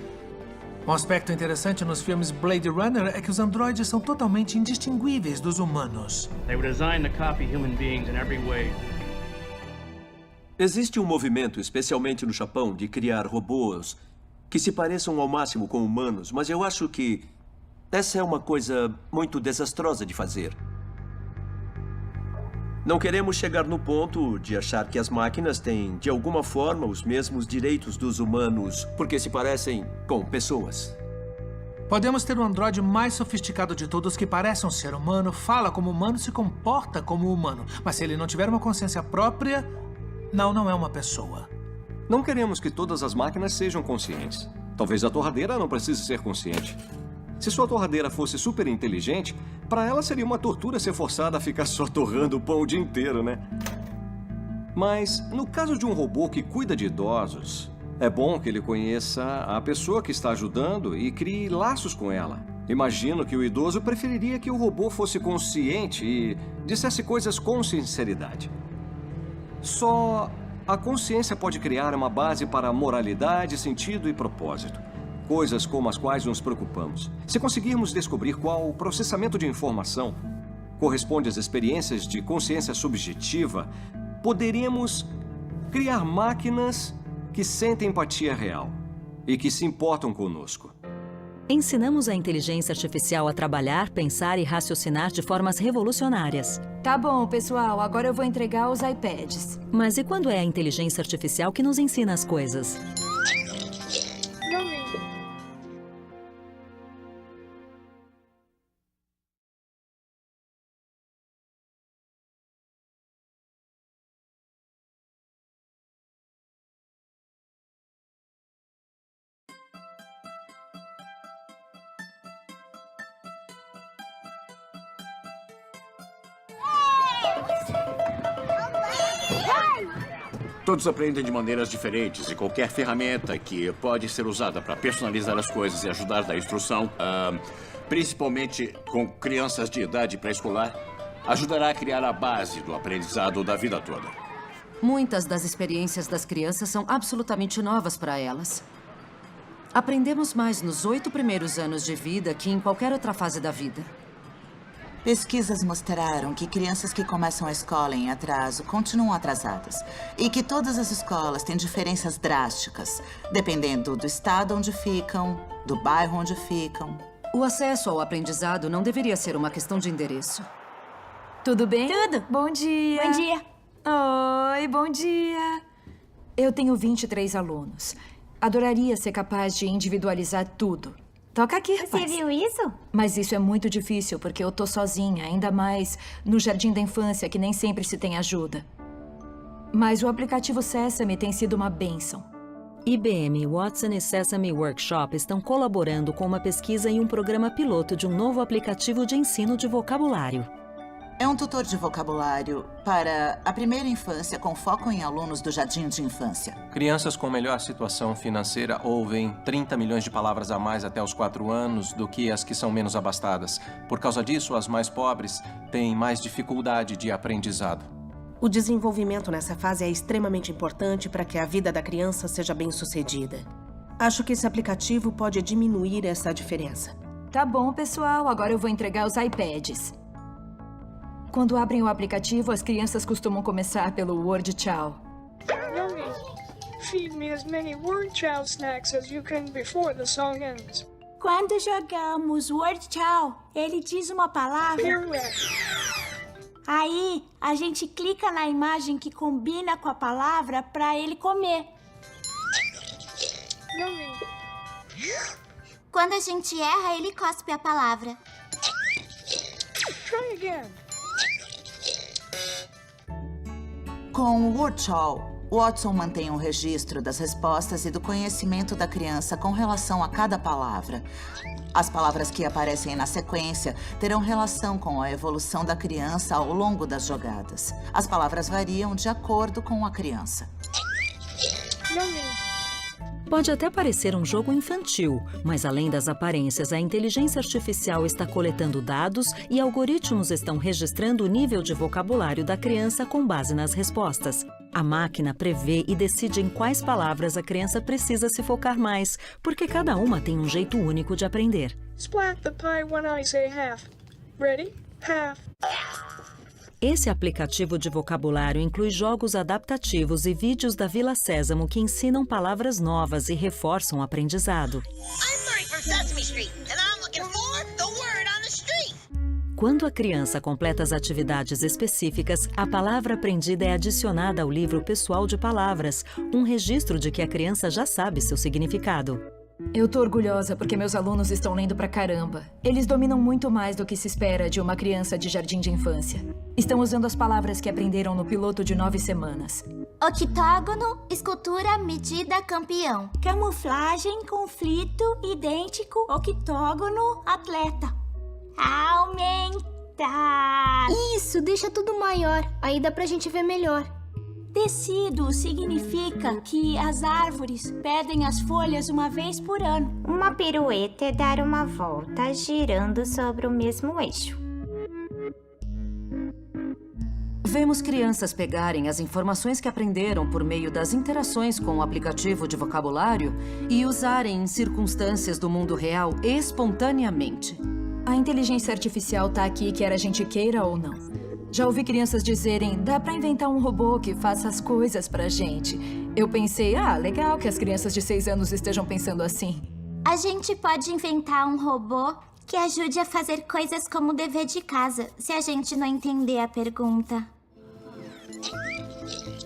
Um aspecto interessante nos filmes Blade Runner é que os androides são totalmente indistinguíveis dos humanos. They were designed to copy human beings in every way. Existe um movimento, especialmente no Japão, de criar robôs que se pareçam ao máximo com humanos, mas eu acho que essa é uma coisa muito desastrosa de fazer. Não queremos chegar no ponto de achar que as máquinas têm, de alguma forma, os mesmos direitos dos humanos, porque se parecem com pessoas. Podemos ter o androide mais sofisticado de todos que parece um ser humano, fala como humano, se comporta como humano. Mas se ele não tiver uma consciência própria, não é uma pessoa. Não queremos que todas as máquinas sejam conscientes. Talvez a torradeira não precise ser consciente. Se sua torradeira fosse super inteligente, para ela seria uma tortura ser forçada a ficar só torrando o pão o dia inteiro, né? Mas, no caso de um robô que cuida de idosos, é bom que ele conheça a pessoa que está ajudando e crie laços com ela. Imagino que o idoso preferiria que o robô fosse consciente e dissesse coisas com sinceridade. Só a consciência pode criar uma base para moralidade, sentido e propósito. Coisas como as quais nos preocupamos. Se conseguirmos descobrir qual o processamento de informação corresponde às experiências de consciência subjetiva, poderemos criar máquinas que sentem empatia real e que se importam conosco. Ensinamos a inteligência artificial a trabalhar, pensar e raciocinar de formas revolucionárias. Tá bom, pessoal, agora eu vou entregar os iPads. Mas e quando é a inteligência artificial que nos ensina as coisas? Todos aprendem de maneiras diferentes e qualquer ferramenta que pode ser usada para personalizar as coisas e ajudar na instrução, principalmente com crianças de idade pré-escolar, ajudará a criar a base do aprendizado da vida toda. Muitas das experiências das crianças são absolutamente novas para elas. Aprendemos mais nos 8 primeiros anos de vida que em qualquer outra fase da vida. Pesquisas mostraram que crianças que começam a escola em atraso continuam atrasadas e que todas as escolas têm diferenças drásticas, dependendo do estado onde ficam, do bairro onde ficam. O acesso ao aprendizado não deveria ser uma questão de endereço. Tudo bem? Tudo. Bom dia. Bom dia. Oi, bom dia. Eu tenho 23 alunos. Adoraria ser capaz de individualizar tudo. Toca aqui, rapaz. Você viu isso? Mas isso é muito difícil, porque eu tô sozinha, ainda mais no jardim da infância, que nem sempre se tem ajuda. Mas o aplicativo Sesame tem sido uma bênção. IBM, Watson e Sesame Workshop estão colaborando com uma pesquisa e um programa piloto de um novo aplicativo de ensino de vocabulário. É um tutor de vocabulário para a primeira infância com foco em alunos do jardim de infância. Crianças com melhor situação financeira ouvem 30 milhões de palavras a mais até os 4 anos do que as que são menos abastadas. Por causa disso, as mais pobres têm mais dificuldade de aprendizado. O desenvolvimento nessa fase é extremamente importante para que a vida da criança seja bem-sucedida. Acho que esse aplicativo pode diminuir essa diferença. Tá bom, pessoal. Agora eu vou entregar os iPads. Quando abrem o aplicativo, as crianças costumam começar pelo Word Chow. Youngin, feed me as many Word Chow snacks as you can before the song ends. Quando jogamos Word Chow, ele diz uma palavra. Aí, a gente clica na imagem que combina com a palavra para ele comer. Quando a gente erra, ele cospe a palavra. Try again. Com o Word Chow, Watson mantém um registro das respostas e do conhecimento da criança com relação a cada palavra. As palavras que aparecem na sequência terão relação com a evolução da criança ao longo das jogadas. As palavras variam de acordo com a criança. Pode até parecer um jogo infantil, mas além das aparências, a inteligência artificial está coletando dados e algoritmos estão registrando o nível de vocabulário da criança com base nas respostas. A máquina prevê e decide em quais palavras a criança precisa se focar mais, porque cada uma tem um jeito único de aprender. Splat the pie when I say half. Ready? Half. Esse aplicativo de vocabulário inclui jogos adaptativos e vídeos da Vila Sésamo que ensinam palavras novas e reforçam o aprendizado. Quando a criança completa as atividades específicas, a palavra aprendida é adicionada ao livro pessoal de palavras, um registro de que a criança já sabe seu significado. Eu tô orgulhosa porque meus alunos estão lendo pra caramba. Eles dominam muito mais do que se espera de uma criança de jardim de infância. Estão usando as palavras que aprenderam no piloto de 9 semanas. Octógono, escultura, medida, campeão. Camuflagem, conflito, idêntico, octógono, atleta. Aumentar. Isso, deixa tudo maior. Aí dá pra gente ver melhor. Tecido significa que as árvores perdem as folhas uma vez por ano. Uma pirueta é dar uma volta girando sobre o mesmo eixo. Vemos crianças pegarem as informações que aprenderam por meio das interações com o aplicativo de vocabulário e usarem em circunstâncias do mundo real espontaneamente. A inteligência artificial tá aqui quer a gente queira ou não. Já ouvi crianças dizerem, dá pra inventar um robô que faça as coisas pra gente. Eu pensei, legal que as crianças de 6 anos estejam pensando assim. A gente pode inventar um robô que ajude a fazer coisas como o dever de casa, se a gente não entender a pergunta.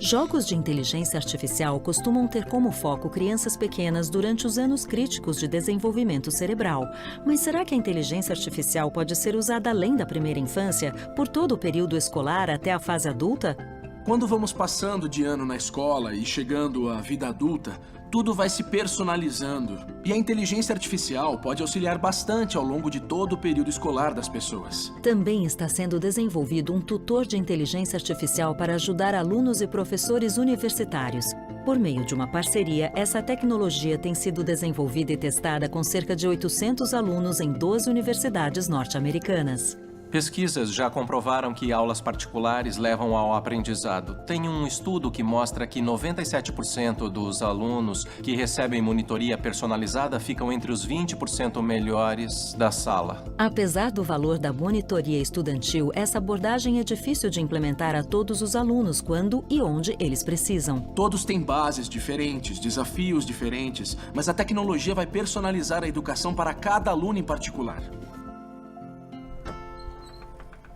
Jogos de inteligência artificial costumam ter como foco crianças pequenas durante os anos críticos de desenvolvimento cerebral. Mas será que a inteligência artificial pode ser usada além da primeira infância, por todo o período escolar até a fase adulta? Quando vamos passando de ano na escola e chegando à vida adulta, tudo vai se personalizando. E a inteligência artificial pode auxiliar bastante ao longo de todo o período escolar das pessoas. Também está sendo desenvolvido um tutor de inteligência artificial para ajudar alunos e professores universitários. Por meio de uma parceria, essa tecnologia tem sido desenvolvida e testada com cerca de 800 alunos em 12 universidades norte-americanas. Pesquisas já comprovaram que aulas particulares levam ao aprendizado. Tem um estudo que mostra que 97% dos alunos que recebem monitoria personalizada ficam entre os 20% melhores da sala. Apesar do valor da monitoria estudantil, essa abordagem é difícil de implementar a todos os alunos quando e onde eles precisam. Todos têm bases diferentes, desafios diferentes, mas a tecnologia vai personalizar a educação para cada aluno em particular.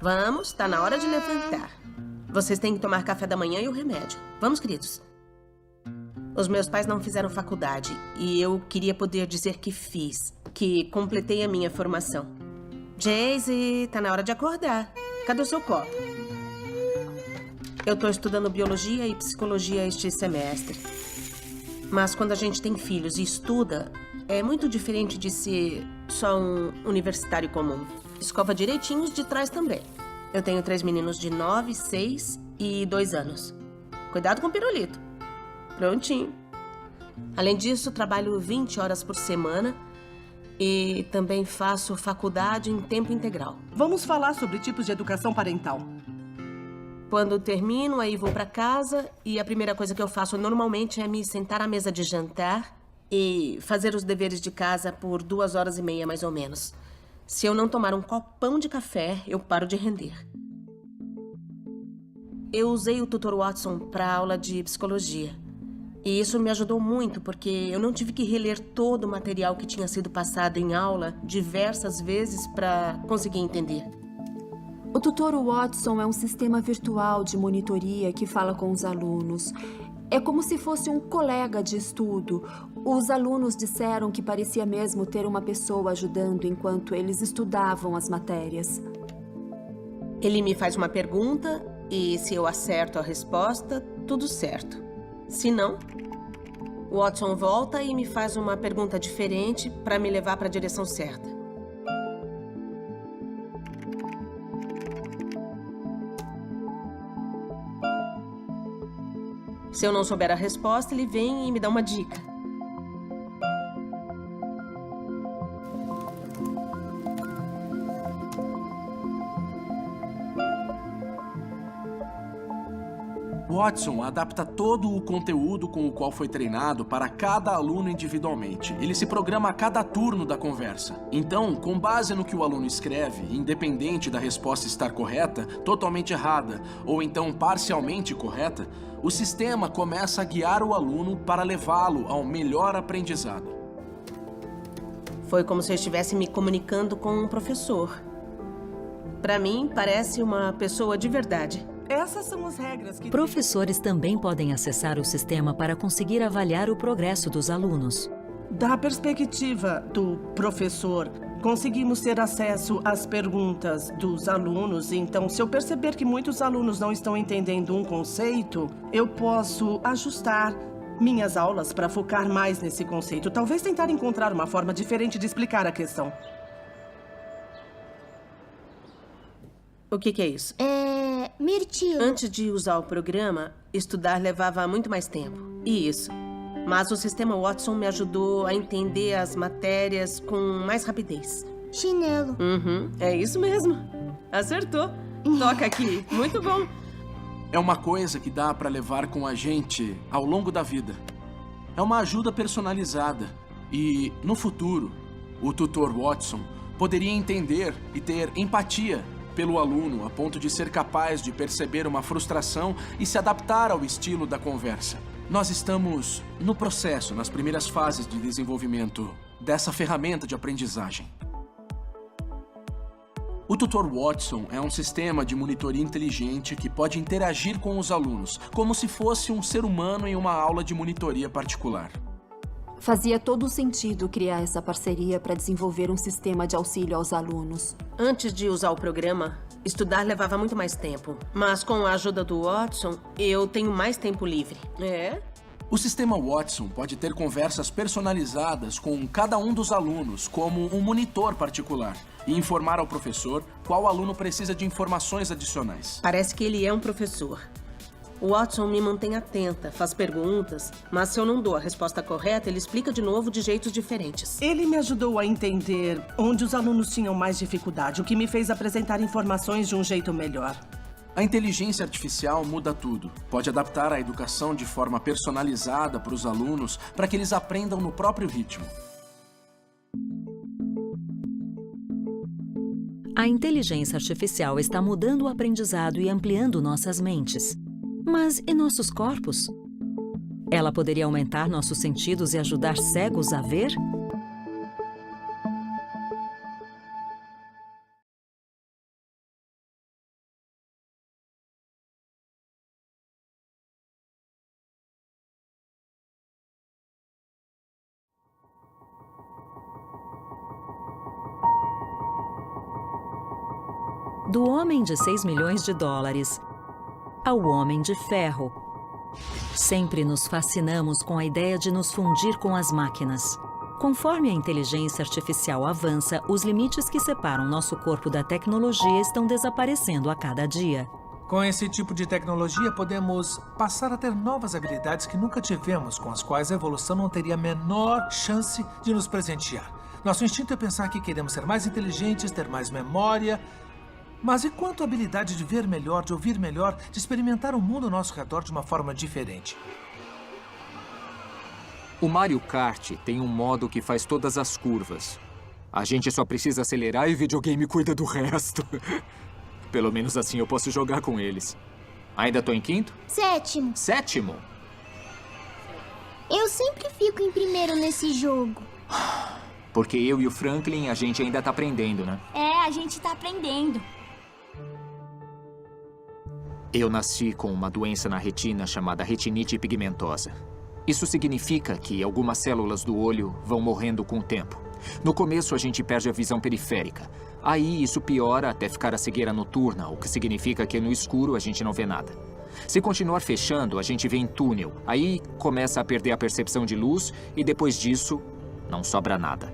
Vamos, tá na hora de levantar. Vocês têm que tomar café da manhã e o remédio. Vamos, queridos. Os meus pais não fizeram faculdade e eu queria poder dizer que fiz, que completei a minha formação. Jayce, tá na hora de acordar. Cadê o seu copo? Eu tô estudando biologia e psicologia este semestre. Mas quando a gente tem filhos e estuda, é muito diferente de ser só um universitário comum. Escova direitinho os de trás também. Eu tenho 3 meninos de 9, 6 e 2 anos. Cuidado com o pirulito. Prontinho. Além disso, trabalho 20 horas por semana e também faço faculdade em tempo integral. Vamos falar sobre tipos de educação parental. Quando termino, aí vou para casa e a primeira coisa que eu faço normalmente é me sentar à mesa de jantar e fazer os deveres de casa por 2 horas e meia, mais ou menos. Se eu não tomar um copão de café, eu paro de render. Eu usei o Tutor Watson para aula de psicologia. E isso me ajudou muito, porque eu não tive que reler todo o material que tinha sido passado em aula diversas vezes para conseguir entender. O Tutor Watson é um sistema virtual de monitoria que fala com os alunos. É como se fosse um colega de estudo. Os alunos disseram que parecia mesmo ter uma pessoa ajudando enquanto eles estudavam as matérias. Ele me faz uma pergunta e se eu acerto a resposta, tudo certo. Se não, o Watson volta e me faz uma pergunta diferente para me levar para a direção certa. Se eu não souber a resposta, ele vem e me dá uma dica. Watson adapta todo o conteúdo com o qual foi treinado para cada aluno individualmente. Ele se programa a cada turno da conversa. Então, com base no que o aluno escreve, independente da resposta estar correta, totalmente errada ou então parcialmente correta, o sistema começa a guiar o aluno para levá-lo ao melhor aprendizado. Foi como se eu estivesse me comunicando com um professor. Para mim, parece uma pessoa de verdade. Essas são as regras que... Professores também podem acessar o sistema para conseguir avaliar o progresso dos alunos. Da perspectiva do professor, conseguimos ter acesso às perguntas dos alunos. Então, se eu perceber que muitos alunos não estão entendendo um conceito, eu posso ajustar minhas aulas para focar mais nesse conceito. Talvez tentar encontrar uma forma diferente de explicar a questão. O que é isso? Mirtilo. Antes de usar o programa, estudar levava muito mais tempo. Isso. Mas o sistema Watson me ajudou a entender as matérias com mais rapidez. Chinelo. Uhum, é isso mesmo. Acertou. Toca aqui. Muito bom. É uma coisa que dá pra levar com a gente ao longo da vida. É uma ajuda personalizada. E, no futuro, o tutor Watson poderia entender e ter empatia pelo aluno a ponto de ser capaz de perceber uma frustração e se adaptar ao estilo da conversa. Nós estamos no processo, nas primeiras fases de desenvolvimento dessa ferramenta de aprendizagem. O tutor Watson é um sistema de monitoria inteligente que pode interagir com os alunos, como se fosse um ser humano em uma aula de monitoria particular. Fazia todo sentido criar essa parceria para desenvolver um sistema de auxílio aos alunos. Antes de usar o programa, estudar levava muito mais tempo. Mas com a ajuda do Watson, eu tenho mais tempo livre. É? O sistema Watson pode ter conversas personalizadas com cada um dos alunos, como um monitor particular, e informar ao professor qual aluno precisa de informações adicionais. Parece que ele é um professor. O Watson me mantém atenta, faz perguntas, mas se eu não dou a resposta correta, ele explica de novo de jeitos diferentes. Ele me ajudou a entender onde os alunos tinham mais dificuldade, o que me fez apresentar informações de um jeito melhor. A inteligência artificial muda tudo. Pode adaptar a educação de forma personalizada para os alunos, para que eles aprendam no próprio ritmo. A inteligência artificial está mudando o aprendizado e ampliando nossas mentes. Mas e nossos corpos? Ela poderia aumentar nossos sentidos e ajudar cegos a ver? Do homem de 6 milhões de dólares ao Homem de Ferro. Sempre nos fascinamos com a ideia de nos fundir com as máquinas. Conforme a inteligência artificial avança, os limites que separam nosso corpo da tecnologia estão desaparecendo a cada dia. Com esse tipo de tecnologia, podemos passar a ter novas habilidades que nunca tivemos, com as quais a evolução não teria a menor chance de nos presentear. Nosso instinto é pensar que queremos ser mais inteligentes, ter mais memória. Mas e quanto à habilidade de ver melhor, de ouvir melhor, de experimentar o mundo ao nosso redor de uma forma diferente? O Mario Kart tem um modo que faz todas as curvas. A gente só precisa acelerar e o videogame cuida do resto. Pelo menos assim eu posso jogar com eles. Ainda tô em quinto? Sétimo. Sétimo? Eu sempre fico em primeiro nesse jogo. Porque eu e o Franklin, a gente ainda tá aprendendo, né? É, a gente tá aprendendo. Eu nasci com uma doença na retina chamada retinite pigmentosa. Isso significa que algumas células do olho vão morrendo com o tempo. No começo, a gente perde a visão periférica. Aí, isso piora até ficar a cegueira noturna, o que significa que no escuro a gente não vê nada. Se continuar fechando, a gente vê em túnel. Aí, começa a perder a percepção de luz e depois disso, não sobra nada.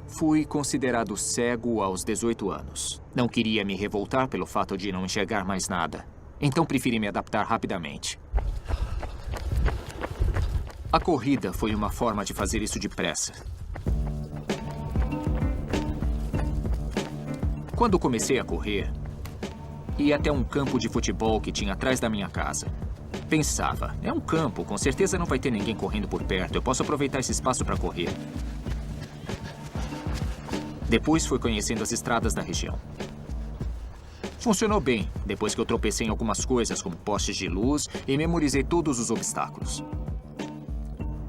Fui considerado cego aos 18 anos. Não queria me revoltar pelo fato de não enxergar mais nada. Então preferi me adaptar rapidamente. A corrida foi uma forma de fazer isso depressa. Quando comecei a correr, ia até um campo de futebol que tinha atrás da minha casa. Pensava, é um campo, com certeza não vai ter ninguém correndo por perto. Eu posso aproveitar esse espaço para correr. Depois fui conhecendo as estradas da região. Funcionou bem, depois que eu tropecei em algumas coisas, como postes de luz, e memorizei todos os obstáculos.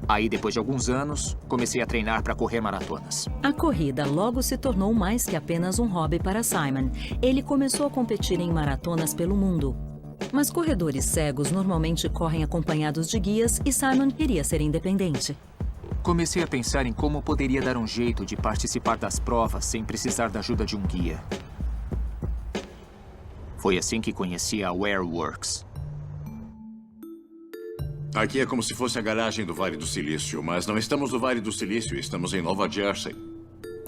Aí, depois de alguns anos, comecei a treinar para correr maratonas. A corrida logo se tornou mais que apenas um hobby para Simon. Ele começou a competir em maratonas pelo mundo. Mas corredores cegos normalmente correm acompanhados de guias e Simon queria ser independente. Comecei a pensar em como poderia dar um jeito de participar das provas sem precisar da ajuda de um guia. Foi assim que conheci a WearWorks. Aqui é como se fosse a garagem do Vale do Silício, mas não estamos no Vale do Silício, estamos em Nova Jersey.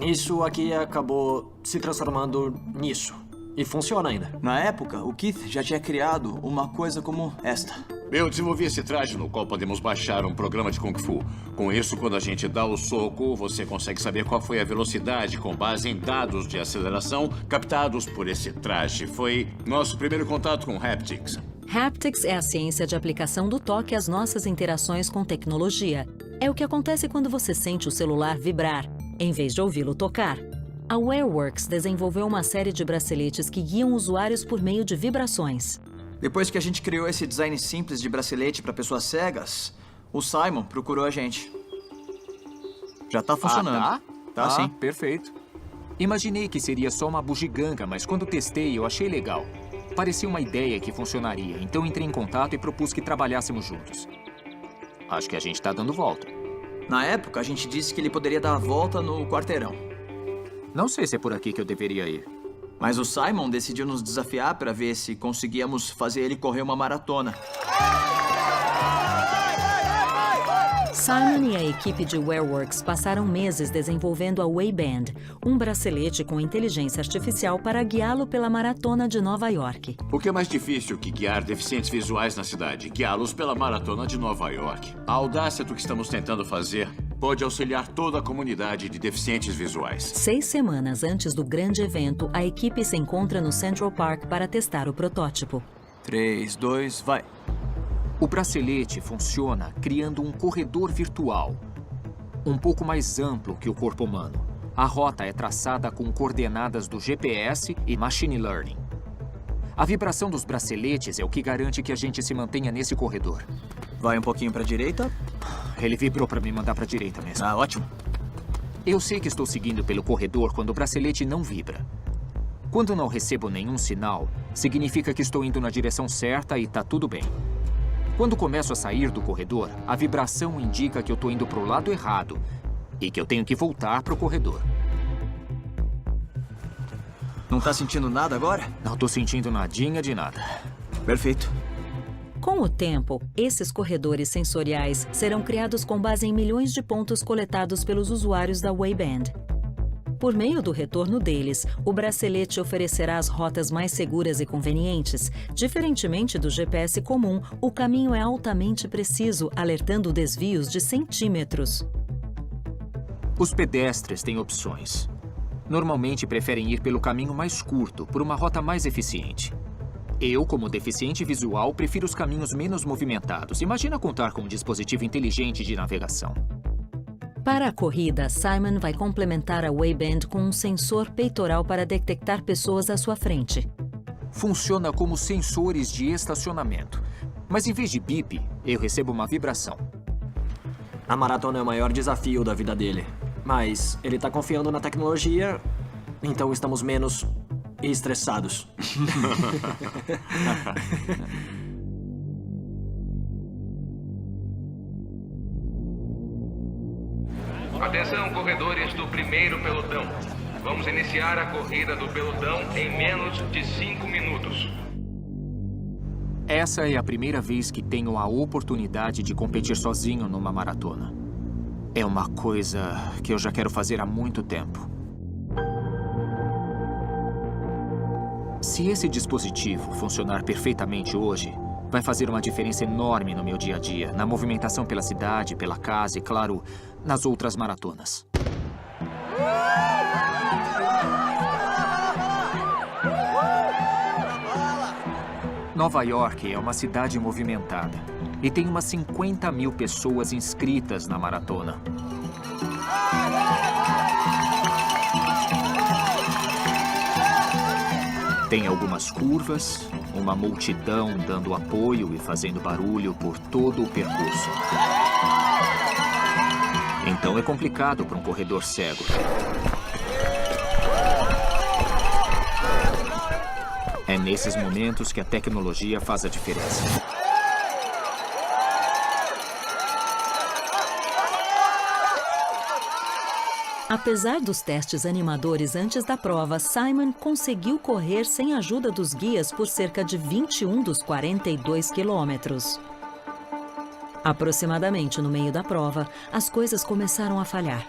Isso aqui acabou se transformando nisso. E funciona ainda. Na época, o Keith já tinha criado uma coisa como esta. Eu desenvolvi esse traje no qual podemos baixar um programa de Kung Fu. Com isso, quando a gente dá o soco, você consegue saber qual foi a velocidade com base em dados de aceleração captados por esse traje. Foi nosso primeiro contato com Haptics. Haptics é a ciência de aplicação do toque às nossas interações com tecnologia. É o que acontece quando você sente o celular vibrar, em vez de ouvi-lo tocar. A Wearworks desenvolveu uma série de braceletes que guiam usuários por meio de vibrações. Depois que a gente criou esse design simples de bracelete para pessoas cegas, o Simon procurou a gente. Já tá funcionando. Tá sim. Perfeito. Imaginei que seria só uma bugiganga, mas quando testei, eu achei legal. Parecia uma ideia que funcionaria, então entrei em contato e propus que trabalhássemos juntos. Acho que a gente tá dando volta. Na época, a gente disse que ele poderia dar a volta no quarteirão. Não sei se é por aqui que eu deveria ir. Mas o Simon decidiu nos desafiar para ver se conseguíamos fazer ele correr uma maratona. Simon e a equipe de Wearworks passaram meses desenvolvendo a Wayband, um bracelete com inteligência artificial para guiá-lo pela maratona de Nova York. O que é mais difícil que guiar deficientes visuais na cidade? Guiá-los pela maratona de Nova York. A audácia do que estamos tentando fazer pode auxiliar toda a comunidade de deficientes visuais. 6 semanas antes do grande evento, a equipe se encontra no Central Park para testar o protótipo. 3, 2, vai! O bracelete funciona criando um corredor virtual, um pouco mais amplo que o corpo humano. A rota é traçada com coordenadas do GPS e Machine Learning. A vibração dos braceletes é o que garante que a gente se mantenha nesse corredor. Vai um pouquinho para a direita. Ele vibrou para me mandar para a direita mesmo. Ah, ótimo. Eu sei que estou seguindo pelo corredor quando o bracelete não vibra. Quando não recebo nenhum sinal, significa que estou indo na direção certa e tá tudo bem. Quando começo a sair do corredor, a vibração indica que eu estou indo para o lado errado e que eu tenho que voltar para o corredor. Não tá sentindo nada agora? Não tô sentindo nadinha de nada. Perfeito. Com o tempo, esses corredores sensoriais serão criados com base em milhões de pontos coletados pelos usuários da Wayband. Por meio do retorno deles, o bracelete oferecerá as rotas mais seguras e convenientes. Diferentemente do GPS comum, o caminho é altamente preciso, alertando desvios de centímetros. Os pedestres têm opções. Normalmente preferem ir pelo caminho mais curto, por uma rota mais eficiente. Eu, como deficiente visual, prefiro os caminhos menos movimentados. Imagina contar com um dispositivo inteligente de navegação. Para a corrida, Simon vai complementar a Wayband com um sensor peitoral para detectar pessoas à sua frente. Funciona como sensores de estacionamento. Mas em vez de bip, eu recebo uma vibração. A maratona é o maior desafio da vida dele. Mas ele tá confiando na tecnologia, então estamos menos estressados. Atenção, corredores do primeiro pelotão. Vamos iniciar a corrida do pelotão em menos de 5 minutos. Essa é a primeira vez que tenho a oportunidade de competir sozinho numa maratona. É uma coisa que eu já quero fazer há muito tempo. Se esse dispositivo funcionar perfeitamente hoje, vai fazer uma diferença enorme no meu dia a dia, na movimentação pela cidade, pela casa e, claro, nas outras maratonas. Nova York é uma cidade movimentada e tem umas 50 mil pessoas inscritas na maratona. Tem algumas curvas, uma multidão dando apoio e fazendo barulho por todo o percurso. Então é complicado para um corredor cego. É nesses momentos que a tecnologia faz a diferença. Apesar dos testes animadores antes da prova, Simon conseguiu correr sem a ajuda dos guias por cerca de 21 dos 42 quilômetros. Aproximadamente no meio da prova, as coisas começaram a falhar.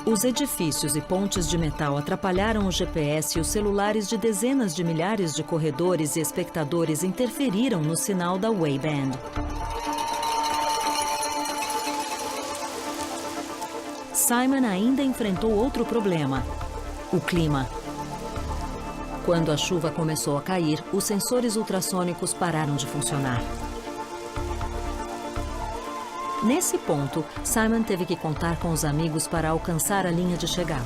Os edifícios e pontes de metal atrapalharam o GPS e os celulares de dezenas de milhares de corredores e espectadores interferiram no sinal da Wayband. Simon ainda enfrentou outro problema: o clima. Quando a chuva começou a cair, os sensores ultrassônicos pararam de funcionar. Nesse ponto, Simon teve que contar com os amigos para alcançar a linha de chegada.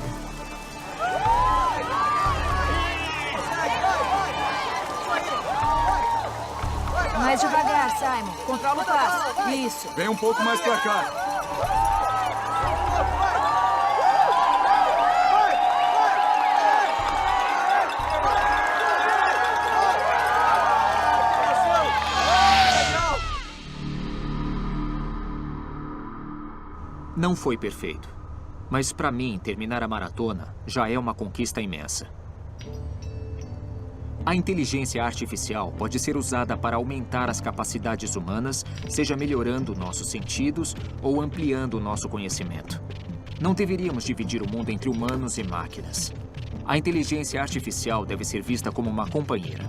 Mais devagar, Simon. Controla o passo. Isso. Vem um pouco mais pra cá. Não foi perfeito, mas para mim, terminar a maratona já é uma conquista imensa. A inteligência artificial pode ser usada para aumentar as capacidades humanas, seja melhorando nossos sentidos ou ampliando o nosso conhecimento. Não deveríamos dividir o mundo entre humanos e máquinas. A inteligência artificial deve ser vista como uma companheira.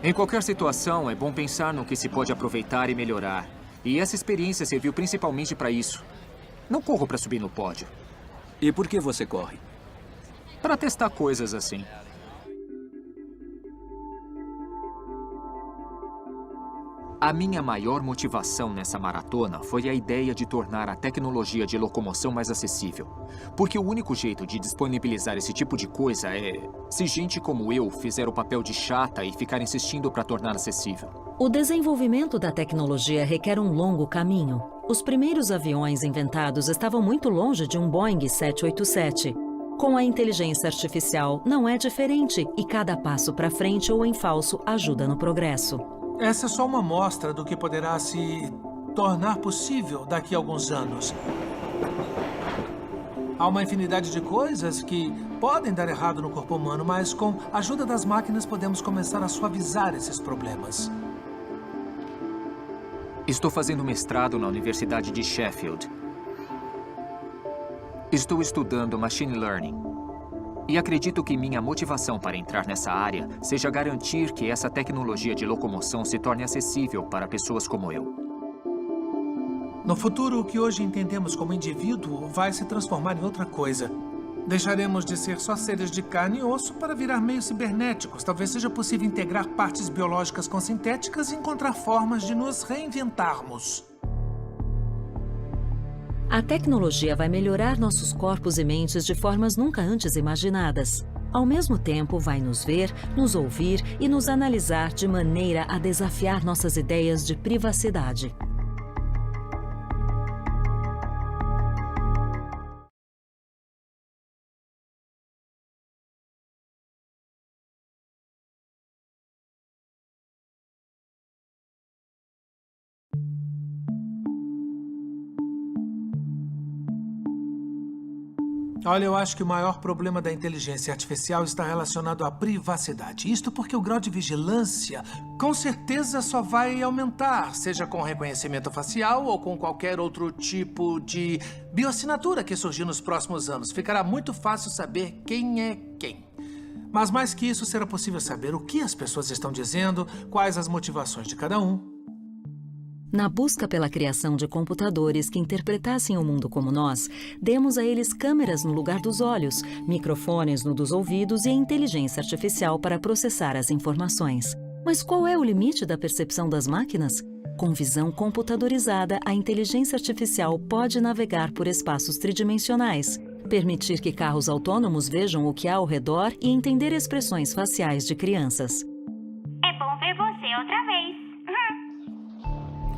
Em qualquer situação, é bom pensar no que se pode aproveitar e melhorar. E essa experiência serviu principalmente para isso. Não corro para subir no pódio. E por que você corre? Para testar coisas assim. A minha maior motivação nessa maratona foi a ideia de tornar a tecnologia de locomoção mais acessível. Porque o único jeito de disponibilizar esse tipo de coisa é se gente como eu fizer o papel de chata e ficar insistindo para tornar acessível. O desenvolvimento da tecnologia requer um longo caminho. Os primeiros aviões inventados estavam muito longe de um Boeing 787. Com a inteligência artificial, não é diferente e cada passo para frente ou em falso ajuda no progresso. Essa é só uma amostra do que poderá se tornar possível daqui a alguns anos. Há uma infinidade de coisas que podem dar errado no corpo humano, mas com a ajuda das máquinas podemos começar a suavizar esses problemas. Estou fazendo mestrado na Universidade de Sheffield. Estou estudando Machine Learning. E acredito que minha motivação para entrar nessa área seja garantir que essa tecnologia de locomoção se torne acessível para pessoas como eu. No futuro, o que hoje entendemos como indivíduo vai se transformar em outra coisa. Deixaremos de ser só seres de carne e osso para virar meio cibernéticos. Talvez seja possível integrar partes biológicas com sintéticas e encontrar formas de nos reinventarmos. A tecnologia vai melhorar nossos corpos e mentes de formas nunca antes imaginadas. Ao mesmo tempo, vai nos ver, nos ouvir e nos analisar de maneira a desafiar nossas ideias de privacidade. Olha, eu acho que o maior problema da inteligência artificial está relacionado à privacidade. Isto porque o grau de vigilância, com certeza, só vai aumentar, seja com reconhecimento facial ou com qualquer outro tipo de bioassinatura que surgir nos próximos anos. Ficará muito fácil saber quem é quem. Mas mais que isso, será possível saber o que as pessoas estão dizendo, quais as motivações de cada um. Na busca pela criação de computadores que interpretassem o mundo como nós, demos a eles câmeras no lugar dos olhos, microfones no dos ouvidos e a inteligência artificial para processar as informações. Mas qual é o limite da percepção das máquinas? Com visão computadorizada, a inteligência artificial pode navegar por espaços tridimensionais, permitir que carros autônomos vejam o que há ao redor e entender expressões faciais de crianças. É bom ver você outra vez.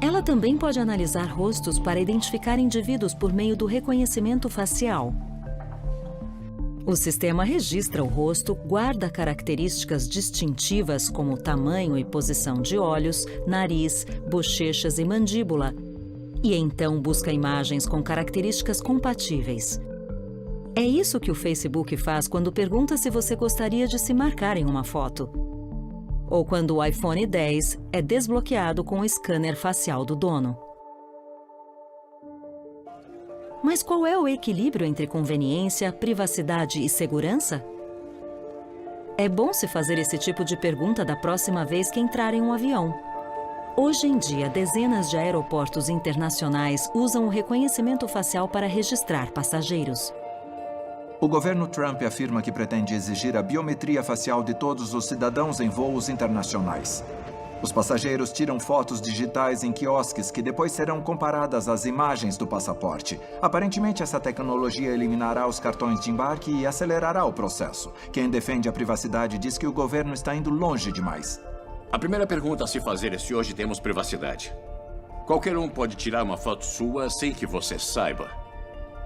Ela também pode analisar rostos para identificar indivíduos por meio do reconhecimento facial. O sistema registra o rosto, guarda características distintivas como tamanho e posição de olhos, nariz, bochechas e mandíbula, e então busca imagens com características compatíveis. É isso que o Facebook faz quando pergunta se você gostaria de se marcar em uma foto. Ou quando o iPhone X é desbloqueado com o scanner facial do dono. Mas qual é o equilíbrio entre conveniência, privacidade e segurança? É bom se fazer esse tipo de pergunta da próxima vez que entrar em um avião. Hoje em dia, dezenas de aeroportos internacionais usam o reconhecimento facial para registrar passageiros. O governo Trump afirma que pretende exigir a biometria facial de todos os cidadãos em voos internacionais. Os passageiros tiram fotos digitais em quiosques que depois serão comparadas às imagens do passaporte. Aparentemente, essa tecnologia eliminará os cartões de embarque e acelerará o processo. Quem defende a privacidade diz que o governo está indo longe demais. A primeira pergunta a se fazer é se hoje temos privacidade. Qualquer um pode tirar uma foto sua sem que você saiba.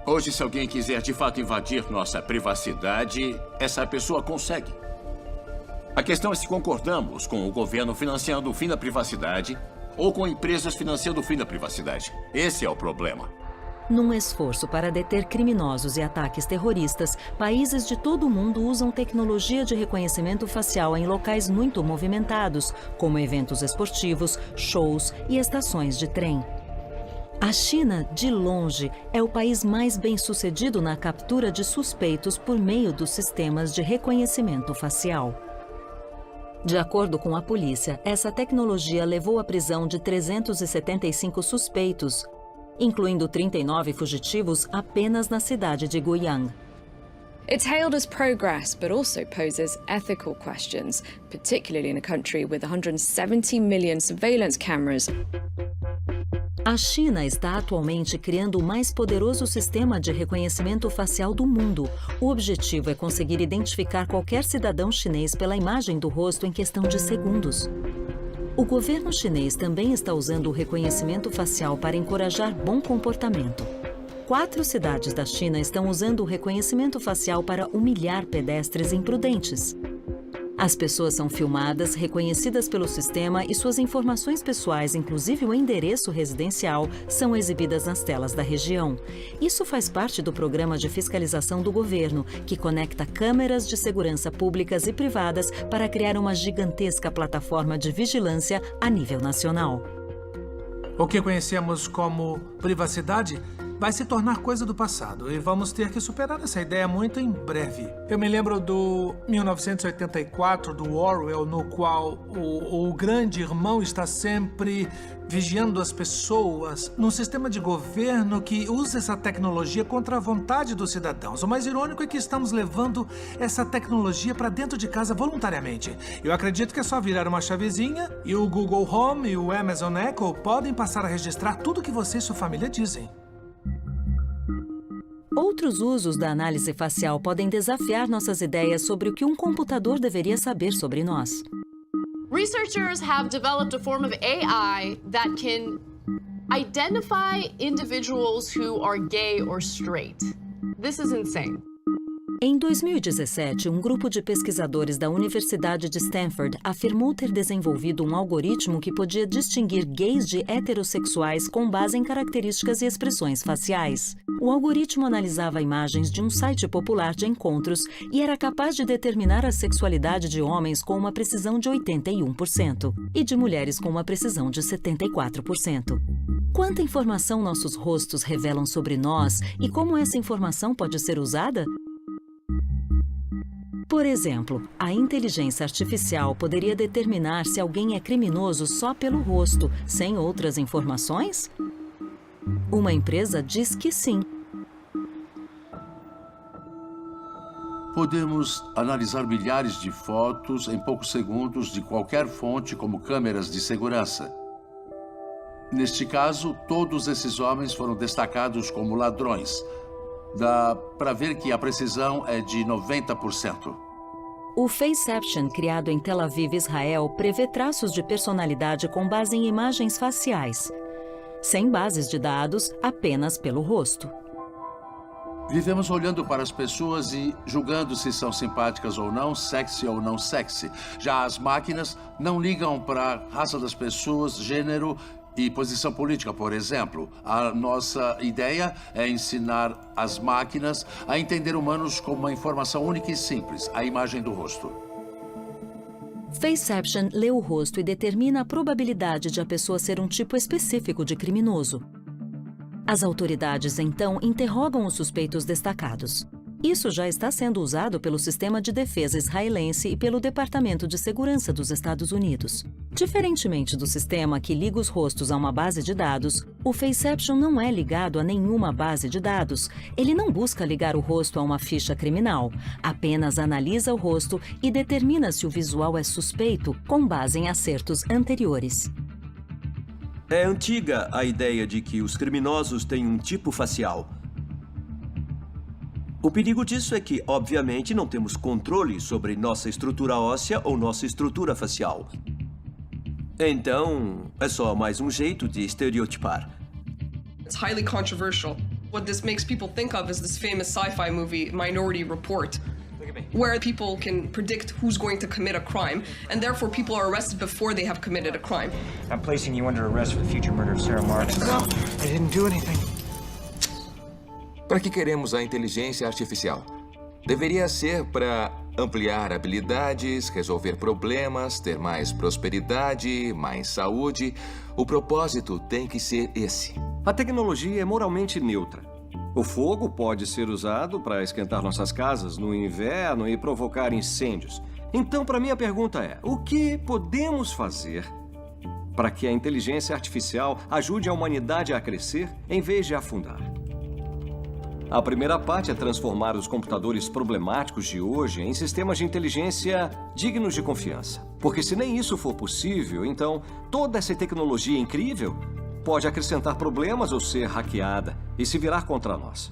Hoje, se alguém quiser de fato invadir nossa privacidade, essa pessoa consegue. A questão é se concordamos com o governo financiando o fim da privacidade ou com empresas financiando o fim da privacidade. Esse é o problema. Num esforço para deter criminosos e ataques terroristas, países de todo o mundo usam tecnologia de reconhecimento facial em locais muito movimentados, como eventos esportivos, shows e estações de trem. A China, de longe, é o país mais bem-sucedido na captura de suspeitos por meio dos sistemas de reconhecimento facial. De acordo com a polícia, essa tecnologia levou à prisão de 375 suspeitos, incluindo 39 fugitivos apenas na cidade de Guiyang. It's hailed as progress, but also poses ethical questions, particularly in a country with 170 million surveillance cameras. A China está atualmente criando o mais poderoso sistema de reconhecimento facial do mundo. O objetivo é conseguir identificar qualquer cidadão chinês pela imagem do rosto em questão de segundos. O governo chinês também está usando o reconhecimento facial para encorajar bom comportamento. 4 cidades da China estão usando o reconhecimento facial para humilhar pedestres imprudentes. As pessoas são filmadas, reconhecidas pelo sistema e suas informações pessoais, inclusive o endereço residencial, são exibidas nas telas da região. Isso faz parte do programa de fiscalização do governo, que conecta câmeras de segurança públicas e privadas para criar uma gigantesca plataforma de vigilância a nível nacional. O que conhecemos como privacidade vai se tornar coisa do passado e vamos ter que superar essa ideia muito em breve. Eu me lembro do 1984, do Orwell, no qual o grande irmão está sempre vigiando as pessoas num sistema de governo que usa essa tecnologia contra a vontade dos cidadãos. O mais irônico é que estamos levando essa tecnologia para dentro de casa voluntariamente. Eu acredito que é só virar uma chavezinha e o Google Home e o Amazon Echo podem passar a registrar tudo que você e sua família dizem. Outros usos da análise facial podem desafiar nossas ideias sobre o que um computador deveria saber sobre nós. Researchers have developed a form of AI that can identify individuals who are gay or straight. This is insane. Em 2017, um grupo de pesquisadores da Universidade de Stanford afirmou ter desenvolvido um algoritmo que podia distinguir gays de heterossexuais com base em características e expressões faciais. O algoritmo analisava imagens de um site popular de encontros e era capaz de determinar a sexualidade de homens com uma precisão de 81% e de mulheres com uma precisão de 74%. Quanta informação nossos rostos revelam sobre nós e como essa informação pode ser usada? Por exemplo, a inteligência artificial poderia determinar se alguém é criminoso só pelo rosto, sem outras informações? Uma empresa diz que sim. Podemos analisar milhares de fotos em poucos segundos de qualquer fonte, como câmeras de segurança. Neste caso, todos esses homens foram destacados como ladrões. Dá para ver que a precisão é de 90%. O Faceception, criado em Tel Aviv, Israel, prevê traços de personalidade com base em imagens faciais, sem bases de dados, apenas pelo rosto. Vivemos olhando para as pessoas e julgando se são simpáticas ou não, sexy ou não sexy. Já as máquinas não ligam para a raça das pessoas, gênero e posição política, por exemplo. A nossa ideia é ensinar as máquinas a entender humanos como uma informação única e simples, a imagem do rosto. Faceception lê o rosto e determina a probabilidade de a pessoa ser um tipo específico de criminoso. As autoridades, então, interrogam os suspeitos destacados. Isso já está sendo usado pelo Sistema de Defesa israelense e pelo Departamento de Segurança dos Estados Unidos. Diferentemente do sistema que liga os rostos a uma base de dados, o Faceception não é ligado a nenhuma base de dados. Ele não busca ligar o rosto a uma ficha criminal, apenas analisa o rosto e determina se o visual é suspeito com base em acertos anteriores. É antiga a ideia de que os criminosos têm um tipo facial. O perigo disso é que, obviamente, não temos controle sobre nossa estrutura óssea ou nossa estrutura facial. Então, é só mais um jeito de estereotipar. It's highly controversial. What this makes people think of is this famous sci-fi movie, Minority Report, where people can predict who's going to commit a crime, and therefore people are arrested before they have committed a crime. I'm placing you under arrest for the future murder of Sarah Marks. No, I didn't do anything. Para que queremos a inteligência artificial? Deveria ser para ampliar habilidades, resolver problemas, ter mais prosperidade, mais saúde. O propósito tem que ser esse. A tecnologia é moralmente neutra. O fogo pode ser usado para esquentar nossas casas no inverno e provocar incêndios. Então, para mim, a pergunta é: o que podemos fazer para que a inteligência artificial ajude a humanidade a crescer em vez de afundar? A primeira parte é transformar os computadores problemáticos de hoje em sistemas de inteligência dignos de confiança. Porque se nem isso for possível, então toda essa tecnologia incrível pode acrescentar problemas ou ser hackeada e se virar contra nós.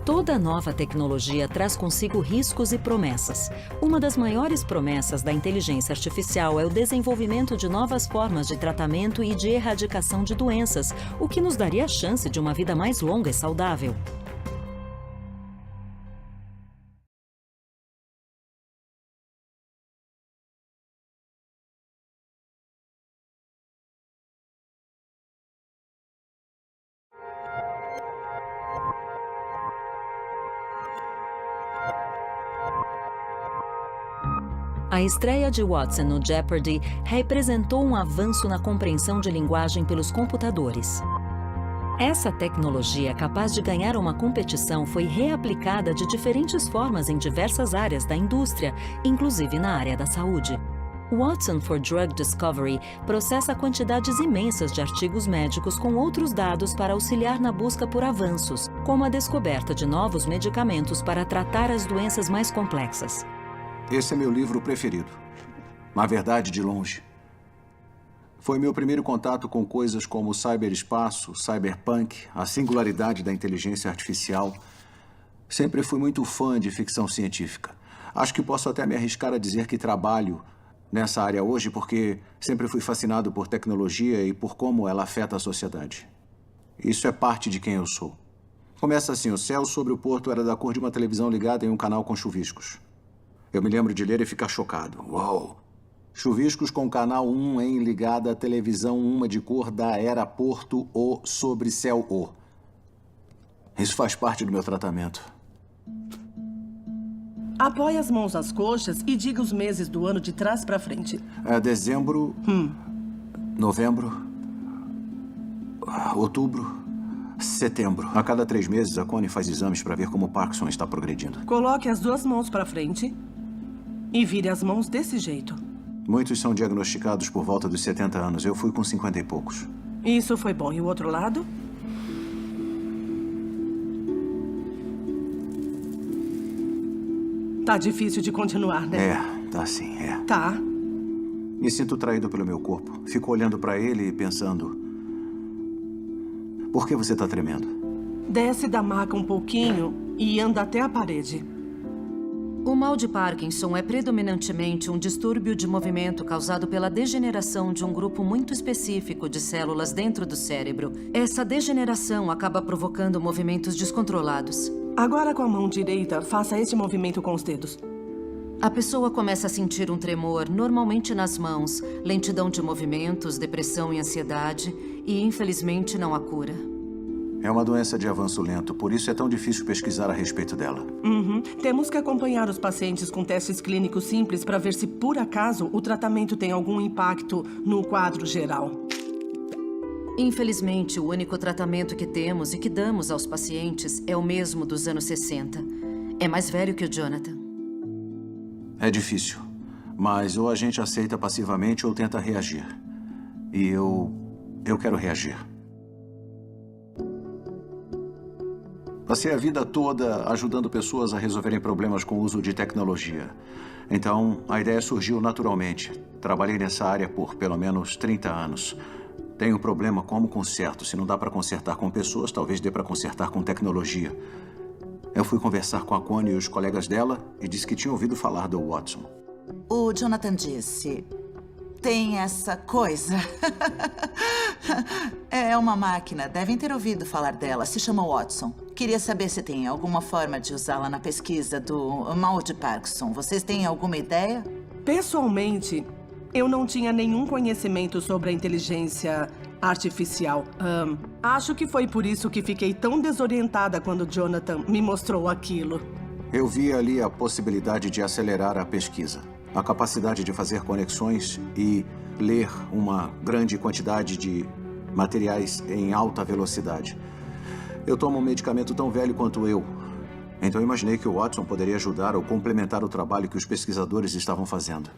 Toda nova tecnologia traz consigo riscos e promessas. Uma das maiores promessas da inteligência artificial é o desenvolvimento de novas formas de tratamento e de erradicação de doenças, o que nos daria a chance de uma vida mais longa e saudável. A estreia de Watson no Jeopardy representou um avanço na compreensão de linguagem pelos computadores. Essa tecnologia capaz de ganhar uma competição foi reaplicada de diferentes formas em diversas áreas da indústria, inclusive na área da saúde. Watson for Drug Discovery processa quantidades imensas de artigos médicos com outros dados para auxiliar na busca por avanços, como a descoberta de novos medicamentos para tratar as doenças mais complexas. Esse é meu livro preferido. Na verdade, de longe. Foi meu primeiro contato com coisas como o cyberespaço, cyberpunk, a singularidade da inteligência artificial. Sempre fui muito fã de ficção científica. Acho que posso até me arriscar a dizer que trabalho nessa área hoje porque sempre fui fascinado por tecnologia e por como ela afeta a sociedade. Isso é parte de quem eu sou. Começa assim: o céu sobre o porto era da cor de uma televisão ligada em um canal com chuviscos. Eu me lembro de ler e ficar chocado. Uau! Chuviscos com canal 1 em ligada à televisão, uma de cor da era Porto O sobre céu O. Isso faz parte do meu tratamento. Apoie as mãos nas coxas e diga os meses do ano de trás para frente. É dezembro, novembro, outubro, setembro. A cada 3 meses, a Connie faz exames para ver como o Parkinson está progredindo. Coloque as 2 mãos para frente e vire as mãos desse jeito. Muitos são diagnosticados por volta dos 70 anos. Eu fui com 50 e poucos. Isso foi bom. E o outro lado? Tá difícil de continuar, né? É, tá sim, é. Tá. Me sinto traído pelo meu corpo. Fico olhando para ele e pensando: por que você tá tremendo? Desce da maca um pouquinho e anda até a parede. O mal de Parkinson é predominantemente um distúrbio de movimento causado pela degeneração de um grupo muito específico de células dentro do cérebro. Essa degeneração acaba provocando movimentos descontrolados. Agora, com a mão direita, faça este movimento com os dedos. A pessoa começa a sentir um tremor, normalmente nas mãos, lentidão de movimentos, depressão e ansiedade, e infelizmente não há cura. É uma doença de avanço lento, por isso é tão difícil pesquisar a respeito dela. Temos que acompanhar os pacientes com testes clínicos simples para ver se, por acaso, o tratamento tem algum impacto no quadro geral. Infelizmente, o único tratamento que temos e que damos aos pacientes é o mesmo dos anos 60. É mais velho que o Jonathan. É difícil, mas ou a gente aceita passivamente ou tenta reagir. E eu quero reagir. Passei a vida toda ajudando pessoas a resolverem problemas com o uso de tecnologia. Então, a ideia surgiu naturalmente. Trabalhei nessa área por pelo menos 30 anos. Tenho um problema como conserto. Se não dá para consertar com pessoas, talvez dê para consertar com tecnologia. Eu fui conversar com a Connie e os colegas dela e disse que tinha ouvido falar do Watson. O Jonathan disse... Tem essa coisa. É uma máquina. Devem ter ouvido falar dela. Se chama Watson. Queria saber se tem alguma forma de usá-la na pesquisa do mal de Parkinson. Vocês têm alguma ideia? Pessoalmente, eu não tinha nenhum conhecimento sobre a inteligência artificial. Acho que foi por isso que fiquei tão desorientada quando Jonathan me mostrou aquilo. Eu vi ali a possibilidade de acelerar a pesquisa. A capacidade de fazer conexões e ler uma grande quantidade de materiais em alta velocidade. Eu tomo um medicamento tão velho quanto eu. Então imaginei que o Watson poderia ajudar ou complementar o trabalho que os pesquisadores estavam fazendo.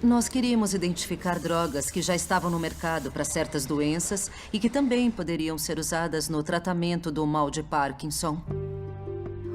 Nós queríamos identificar drogas que já estavam no mercado para certas doenças e que também poderiam ser usadas no tratamento do mal de Parkinson.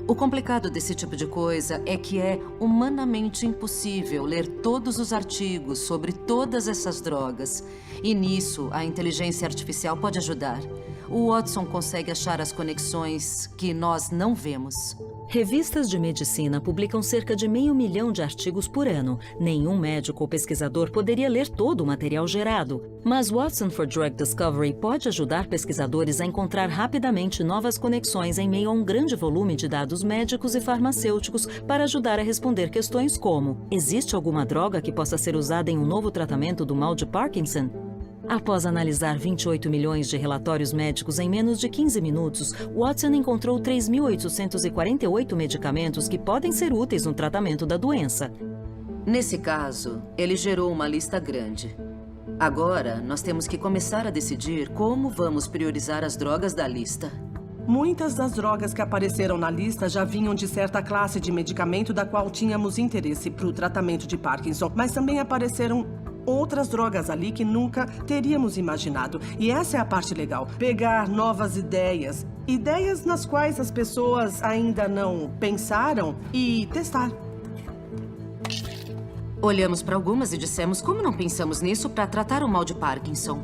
O complicado desse tipo de coisa é que é humanamente impossível ler todos os artigos sobre todas essas drogas. E nisso, a inteligência artificial pode ajudar. O Watson consegue achar as conexões que nós não vemos. Revistas de medicina publicam cerca de 500 mil de artigos por ano. Nenhum médico ou pesquisador poderia ler todo o material gerado. Mas Watson for Drug Discovery pode ajudar pesquisadores a encontrar rapidamente novas conexões em meio a um grande volume de dados médicos e farmacêuticos para ajudar a responder questões como: existe alguma droga que possa ser usada em um novo tratamento do mal de Parkinson? Após analisar 28 milhões de relatórios médicos em menos de 15 minutos, Watson encontrou 3.848 medicamentos que podem ser úteis no tratamento da doença. Nesse caso, ele gerou uma lista grande. Agora, nós temos que começar a decidir como vamos priorizar as drogas da lista. Muitas das drogas que apareceram na lista já vinham de certa classe de medicamento da qual tínhamos interesse para o tratamento de Parkinson, mas também apareceram outras drogas ali que nunca teríamos imaginado. E essa é a parte legal. Pegar novas ideias. Ideias nas quais as pessoas ainda não pensaram e testar. Olhamos para algumas e dissemos como não pensamos nisso para tratar o mal de Parkinson.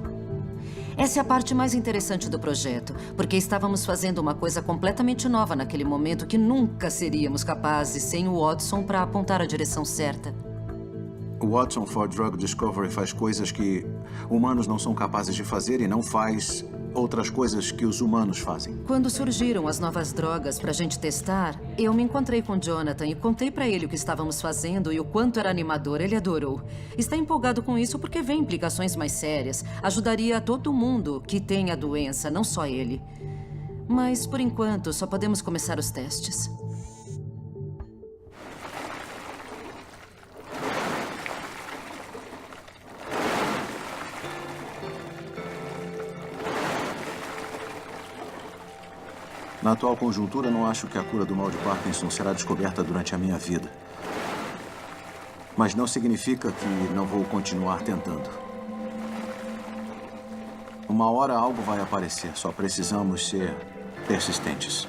Essa é a parte mais interessante do projeto, porque estávamos fazendo uma coisa completamente nova naquele momento que nunca seríamos capazes sem o Watson para apontar a direção certa. O Watson for Drug Discovery faz coisas que humanos não são capazes de fazer e não faz outras coisas que os humanos fazem. Quando surgiram as novas drogas para a gente testar, eu me encontrei com Jonathan e contei para ele o que estávamos fazendo e o quanto era animador. Ele adorou. Está empolgado com isso porque vê implicações mais sérias. Ajudaria todo mundo que tem a doença, não só ele. Mas, por enquanto, só podemos começar os testes. Na atual conjuntura, não acho que a cura do mal de Parkinson será descoberta durante a minha vida. Mas não significa que não vou continuar tentando. Uma hora algo vai aparecer, só precisamos ser persistentes.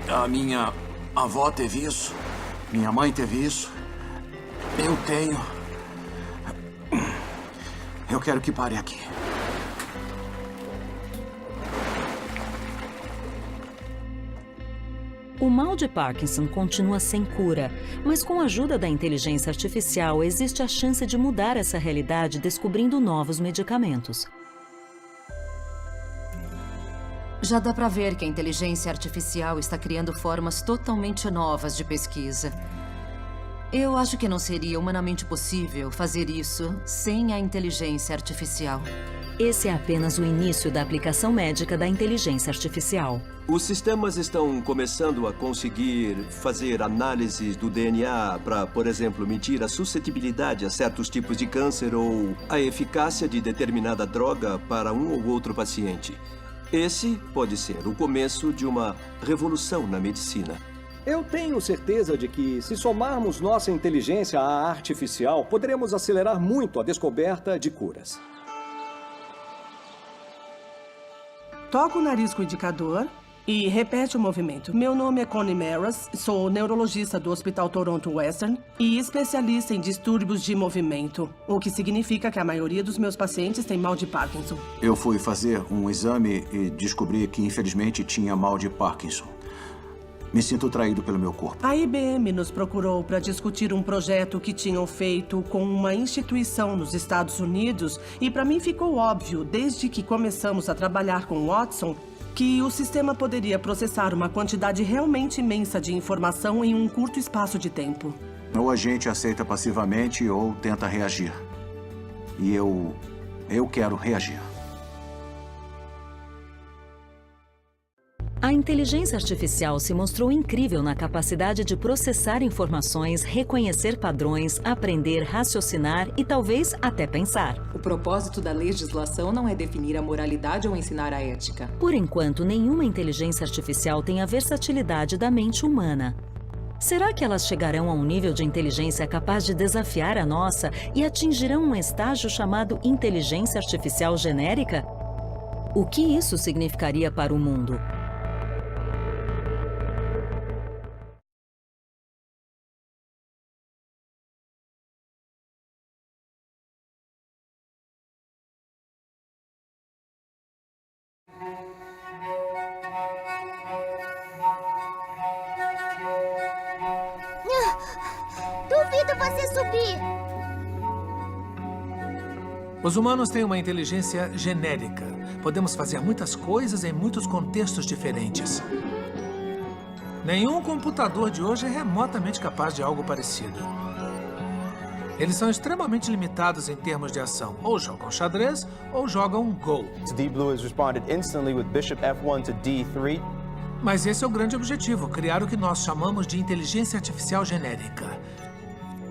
A minha avó teve isso, minha mãe teve isso, eu tenho. Eu quero que pare aqui. O mal de Parkinson continua sem cura, mas com a ajuda da inteligência artificial existe a chance de mudar essa realidade descobrindo novos medicamentos. Já dá para ver que a inteligência artificial está criando formas totalmente novas de pesquisa. Eu acho que não seria humanamente possível fazer isso sem a inteligência artificial. esse é apenas o início da aplicação médica da inteligência artificial. Os sistemas estão começando a conseguir fazer análises do DNA para, por exemplo, medir a suscetibilidade a certos tipos de câncer ou a eficácia de determinada droga para um ou outro paciente. Esse pode ser o começo de uma revolução na medicina. Eu tenho certeza de que, se somarmos nossa inteligência à artificial, poderemos acelerar muito a descoberta de curas. Toca o nariz com o indicador e repete o movimento. Meu nome é Connie Maras, sou neurologista do Hospital Toronto Western e especialista em distúrbios de movimento, o que significa que a maioria dos meus pacientes tem mal de Parkinson. Eu fui fazer um exame e descobri que, infelizmente, tinha mal de Parkinson. Me sinto traído pelo meu corpo. A IBM nos procurou para discutir um projeto que tinham feito com uma instituição nos Estados Unidos e para mim ficou óbvio, desde que começamos a trabalhar com Watson, que o sistema poderia processar uma quantidade realmente imensa de informação em um curto espaço de tempo. Ou a gente aceita passivamente ou tenta reagir. E eu quero reagir. A inteligência artificial se mostrou incrível na capacidade de processar informações, reconhecer padrões, aprender, raciocinar e talvez até pensar. O propósito da legislação não é definir a moralidade ou ensinar a ética. Por enquanto, nenhuma inteligência artificial tem a versatilidade da mente humana. Será que elas chegarão a um nível de inteligência capaz de desafiar a nossa e atingirão um estágio chamado inteligência artificial genérica? O que isso significaria para o mundo? Duvido você subir. Os humanos têm uma inteligência genérica. Podemos fazer muitas coisas em muitos contextos diferentes. Nenhum computador de hoje é remotamente capaz de algo parecido. Eles são extremamente limitados em termos de ação. Ou jogam xadrez, ou jogam Go. Deep Blue has responded instantly with Bishop F1 to D3. Mas esse é o grande objetivo, criar o que nós chamamos de inteligência artificial genérica.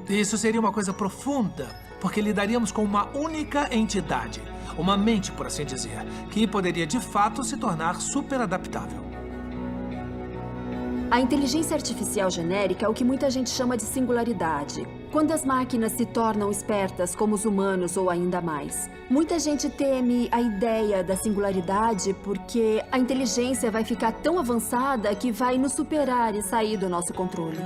Isso seria uma coisa profunda, porque lidaríamos com uma única entidade, uma mente, por assim dizer, que poderia de fato se tornar super adaptável. A inteligência artificial genérica é o que muita gente chama de singularidade. Quando as máquinas se tornam espertas como os humanos ou ainda mais. Muita gente teme a ideia da singularidade porque a inteligência vai ficar tão avançada que vai nos superar e sair do nosso controle.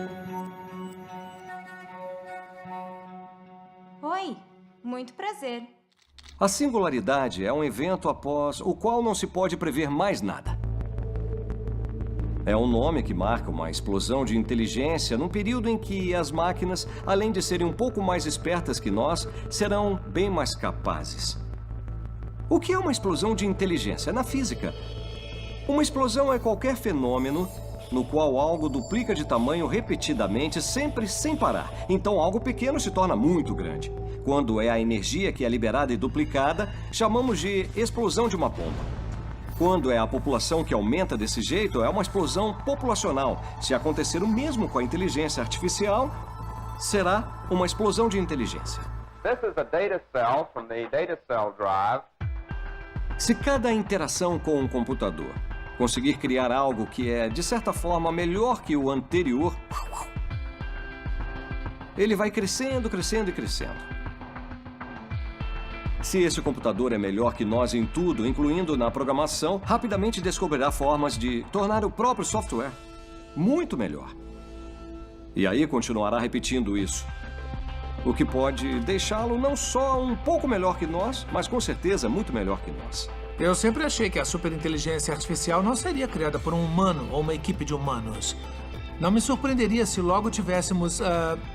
Oi, muito prazer. A singularidade é um evento após o qual não se pode prever mais nada. É um nome que marca uma explosão de inteligência num período em que as máquinas, além de serem um pouco mais espertas que nós, serão bem mais capazes. O que é uma explosão de inteligência? Na física, uma explosão é qualquer fenômeno no qual algo duplica de tamanho repetidamente, sempre sem parar. Então, algo pequeno se torna muito grande. Quando é a energia que é liberada e duplicada, chamamos de explosão de uma bomba. Quando é a população que aumenta desse jeito, é uma explosão populacional. Se acontecer o mesmo com a inteligência artificial, será uma explosão de inteligência. This is a data cell from the data cell drive. Se cada interação com um computador conseguir criar algo que é, de certa forma, melhor que o anterior, ele vai crescendo, crescendo e crescendo. Se esse computador é melhor que nós em tudo, incluindo na programação, rapidamente descobrirá formas de tornar o próprio software muito melhor. E aí continuará repetindo isso. O que pode deixá-lo não só um pouco melhor que nós, mas com certeza muito melhor que nós. Eu sempre achei que a superinteligência artificial não seria criada por um humano ou uma equipe de humanos. Não me surpreenderia se logo tivéssemos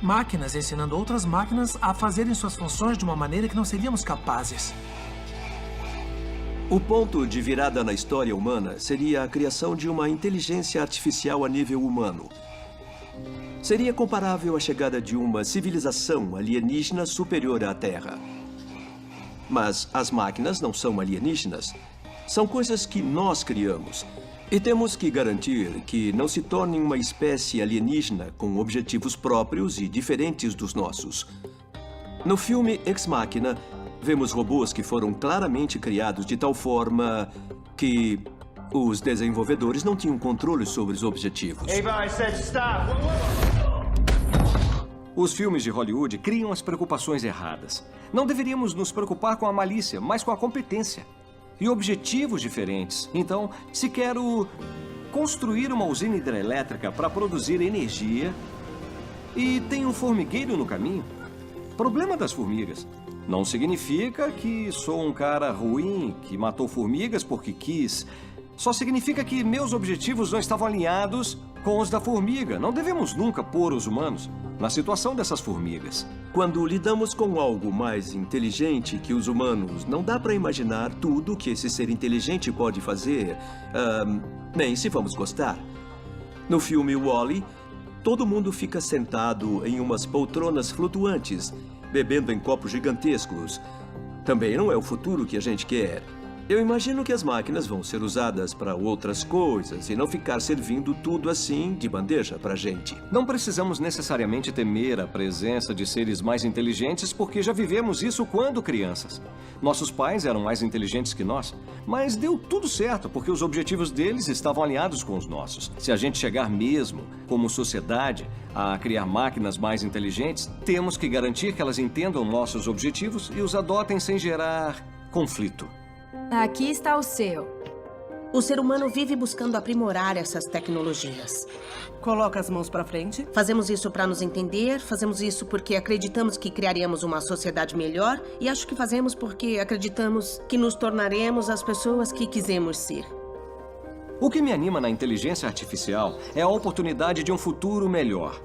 máquinas ensinando outras máquinas a fazerem suas funções de uma maneira que não seríamos capazes. O ponto de virada na história humana seria a criação de uma inteligência artificial a nível humano. Seria comparável à chegada de uma civilização alienígena superior à Terra. Mas as máquinas não são alienígenas. São coisas que nós criamos. E temos que garantir que não se tornem uma espécie alienígena com objetivos próprios e diferentes dos nossos. No filme Ex Machina, vemos robôs que foram claramente criados de tal forma que os desenvolvedores não tinham controle sobre os objetivos. Ava, I said stop. Os filmes de Hollywood criam as preocupações erradas. Não deveríamos nos preocupar com a malícia, mas com a competência. E objetivos diferentes. Então, se quero construir uma usina hidrelétrica para produzir energia e tem um formigueiro no caminho, problema das formigas. Não significa que sou um cara ruim que matou formigas porque quis. Só significa que meus objetivos não estavam alinhados com os da formiga. Não devemos nunca pôr os humanos na situação dessas formigas. Quando lidamos com algo mais inteligente que os humanos, não dá para imaginar tudo que esse ser inteligente pode fazer, nem se vamos gostar. No filme Wall-E, todo mundo fica sentado em umas poltronas flutuantes, bebendo em copos gigantescos. Também não é o futuro que a gente quer. Eu imagino que as máquinas vão ser usadas para outras coisas e não ficar servindo tudo assim de bandeja para a gente. Não precisamos necessariamente temer a presença de seres mais inteligentes porque já vivemos isso quando crianças. Nossos pais eram mais inteligentes que nós, mas deu tudo certo porque os objetivos deles estavam alinhados com os nossos. Se a gente chegar mesmo, como sociedade, a criar máquinas mais inteligentes, temos que garantir que elas entendam nossos objetivos e os adotem sem gerar conflito. Aqui está o seu. O ser humano vive buscando aprimorar essas tecnologias. Coloca as mãos para frente. Fazemos isso para nos entender, fazemos isso porque acreditamos que criaremos uma sociedade melhor e acho que fazemos porque acreditamos que nos tornaremos as pessoas que quisemos ser. O que me anima na inteligência artificial é a oportunidade de um futuro melhor.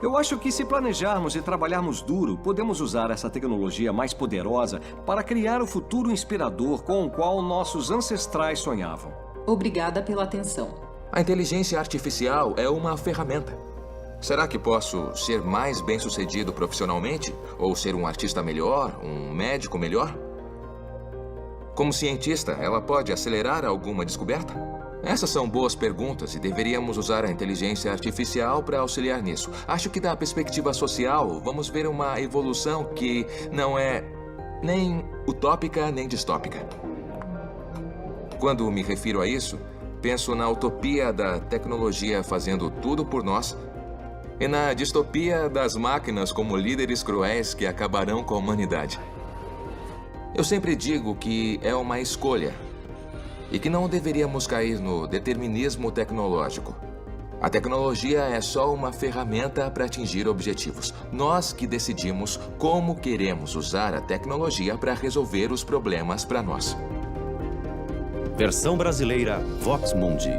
Eu acho que se planejarmos e trabalharmos duro, podemos usar essa tecnologia mais poderosa para criar o futuro inspirador com o qual nossos ancestrais sonhavam. Obrigada pela atenção. A inteligência artificial é uma ferramenta. Será que posso ser mais bem-sucedido profissionalmente? Ou ser um artista melhor? Um médico melhor? Como cientista, ela pode acelerar alguma descoberta? Essas são boas perguntas e deveríamos usar a inteligência artificial para auxiliar nisso. Acho que da perspectiva social, vamos ver uma evolução que não é nem utópica nem distópica. Quando me refiro a isso, penso na utopia da tecnologia fazendo tudo por nós e na distopia das máquinas como líderes cruéis que acabarão com a humanidade. Eu sempre digo que é uma escolha e que não deveríamos cair no determinismo tecnológico. A tecnologia é só uma ferramenta para atingir objetivos. Nós que decidimos como queremos usar a tecnologia para resolver os problemas para nós. Versão brasileira Vox Mundi.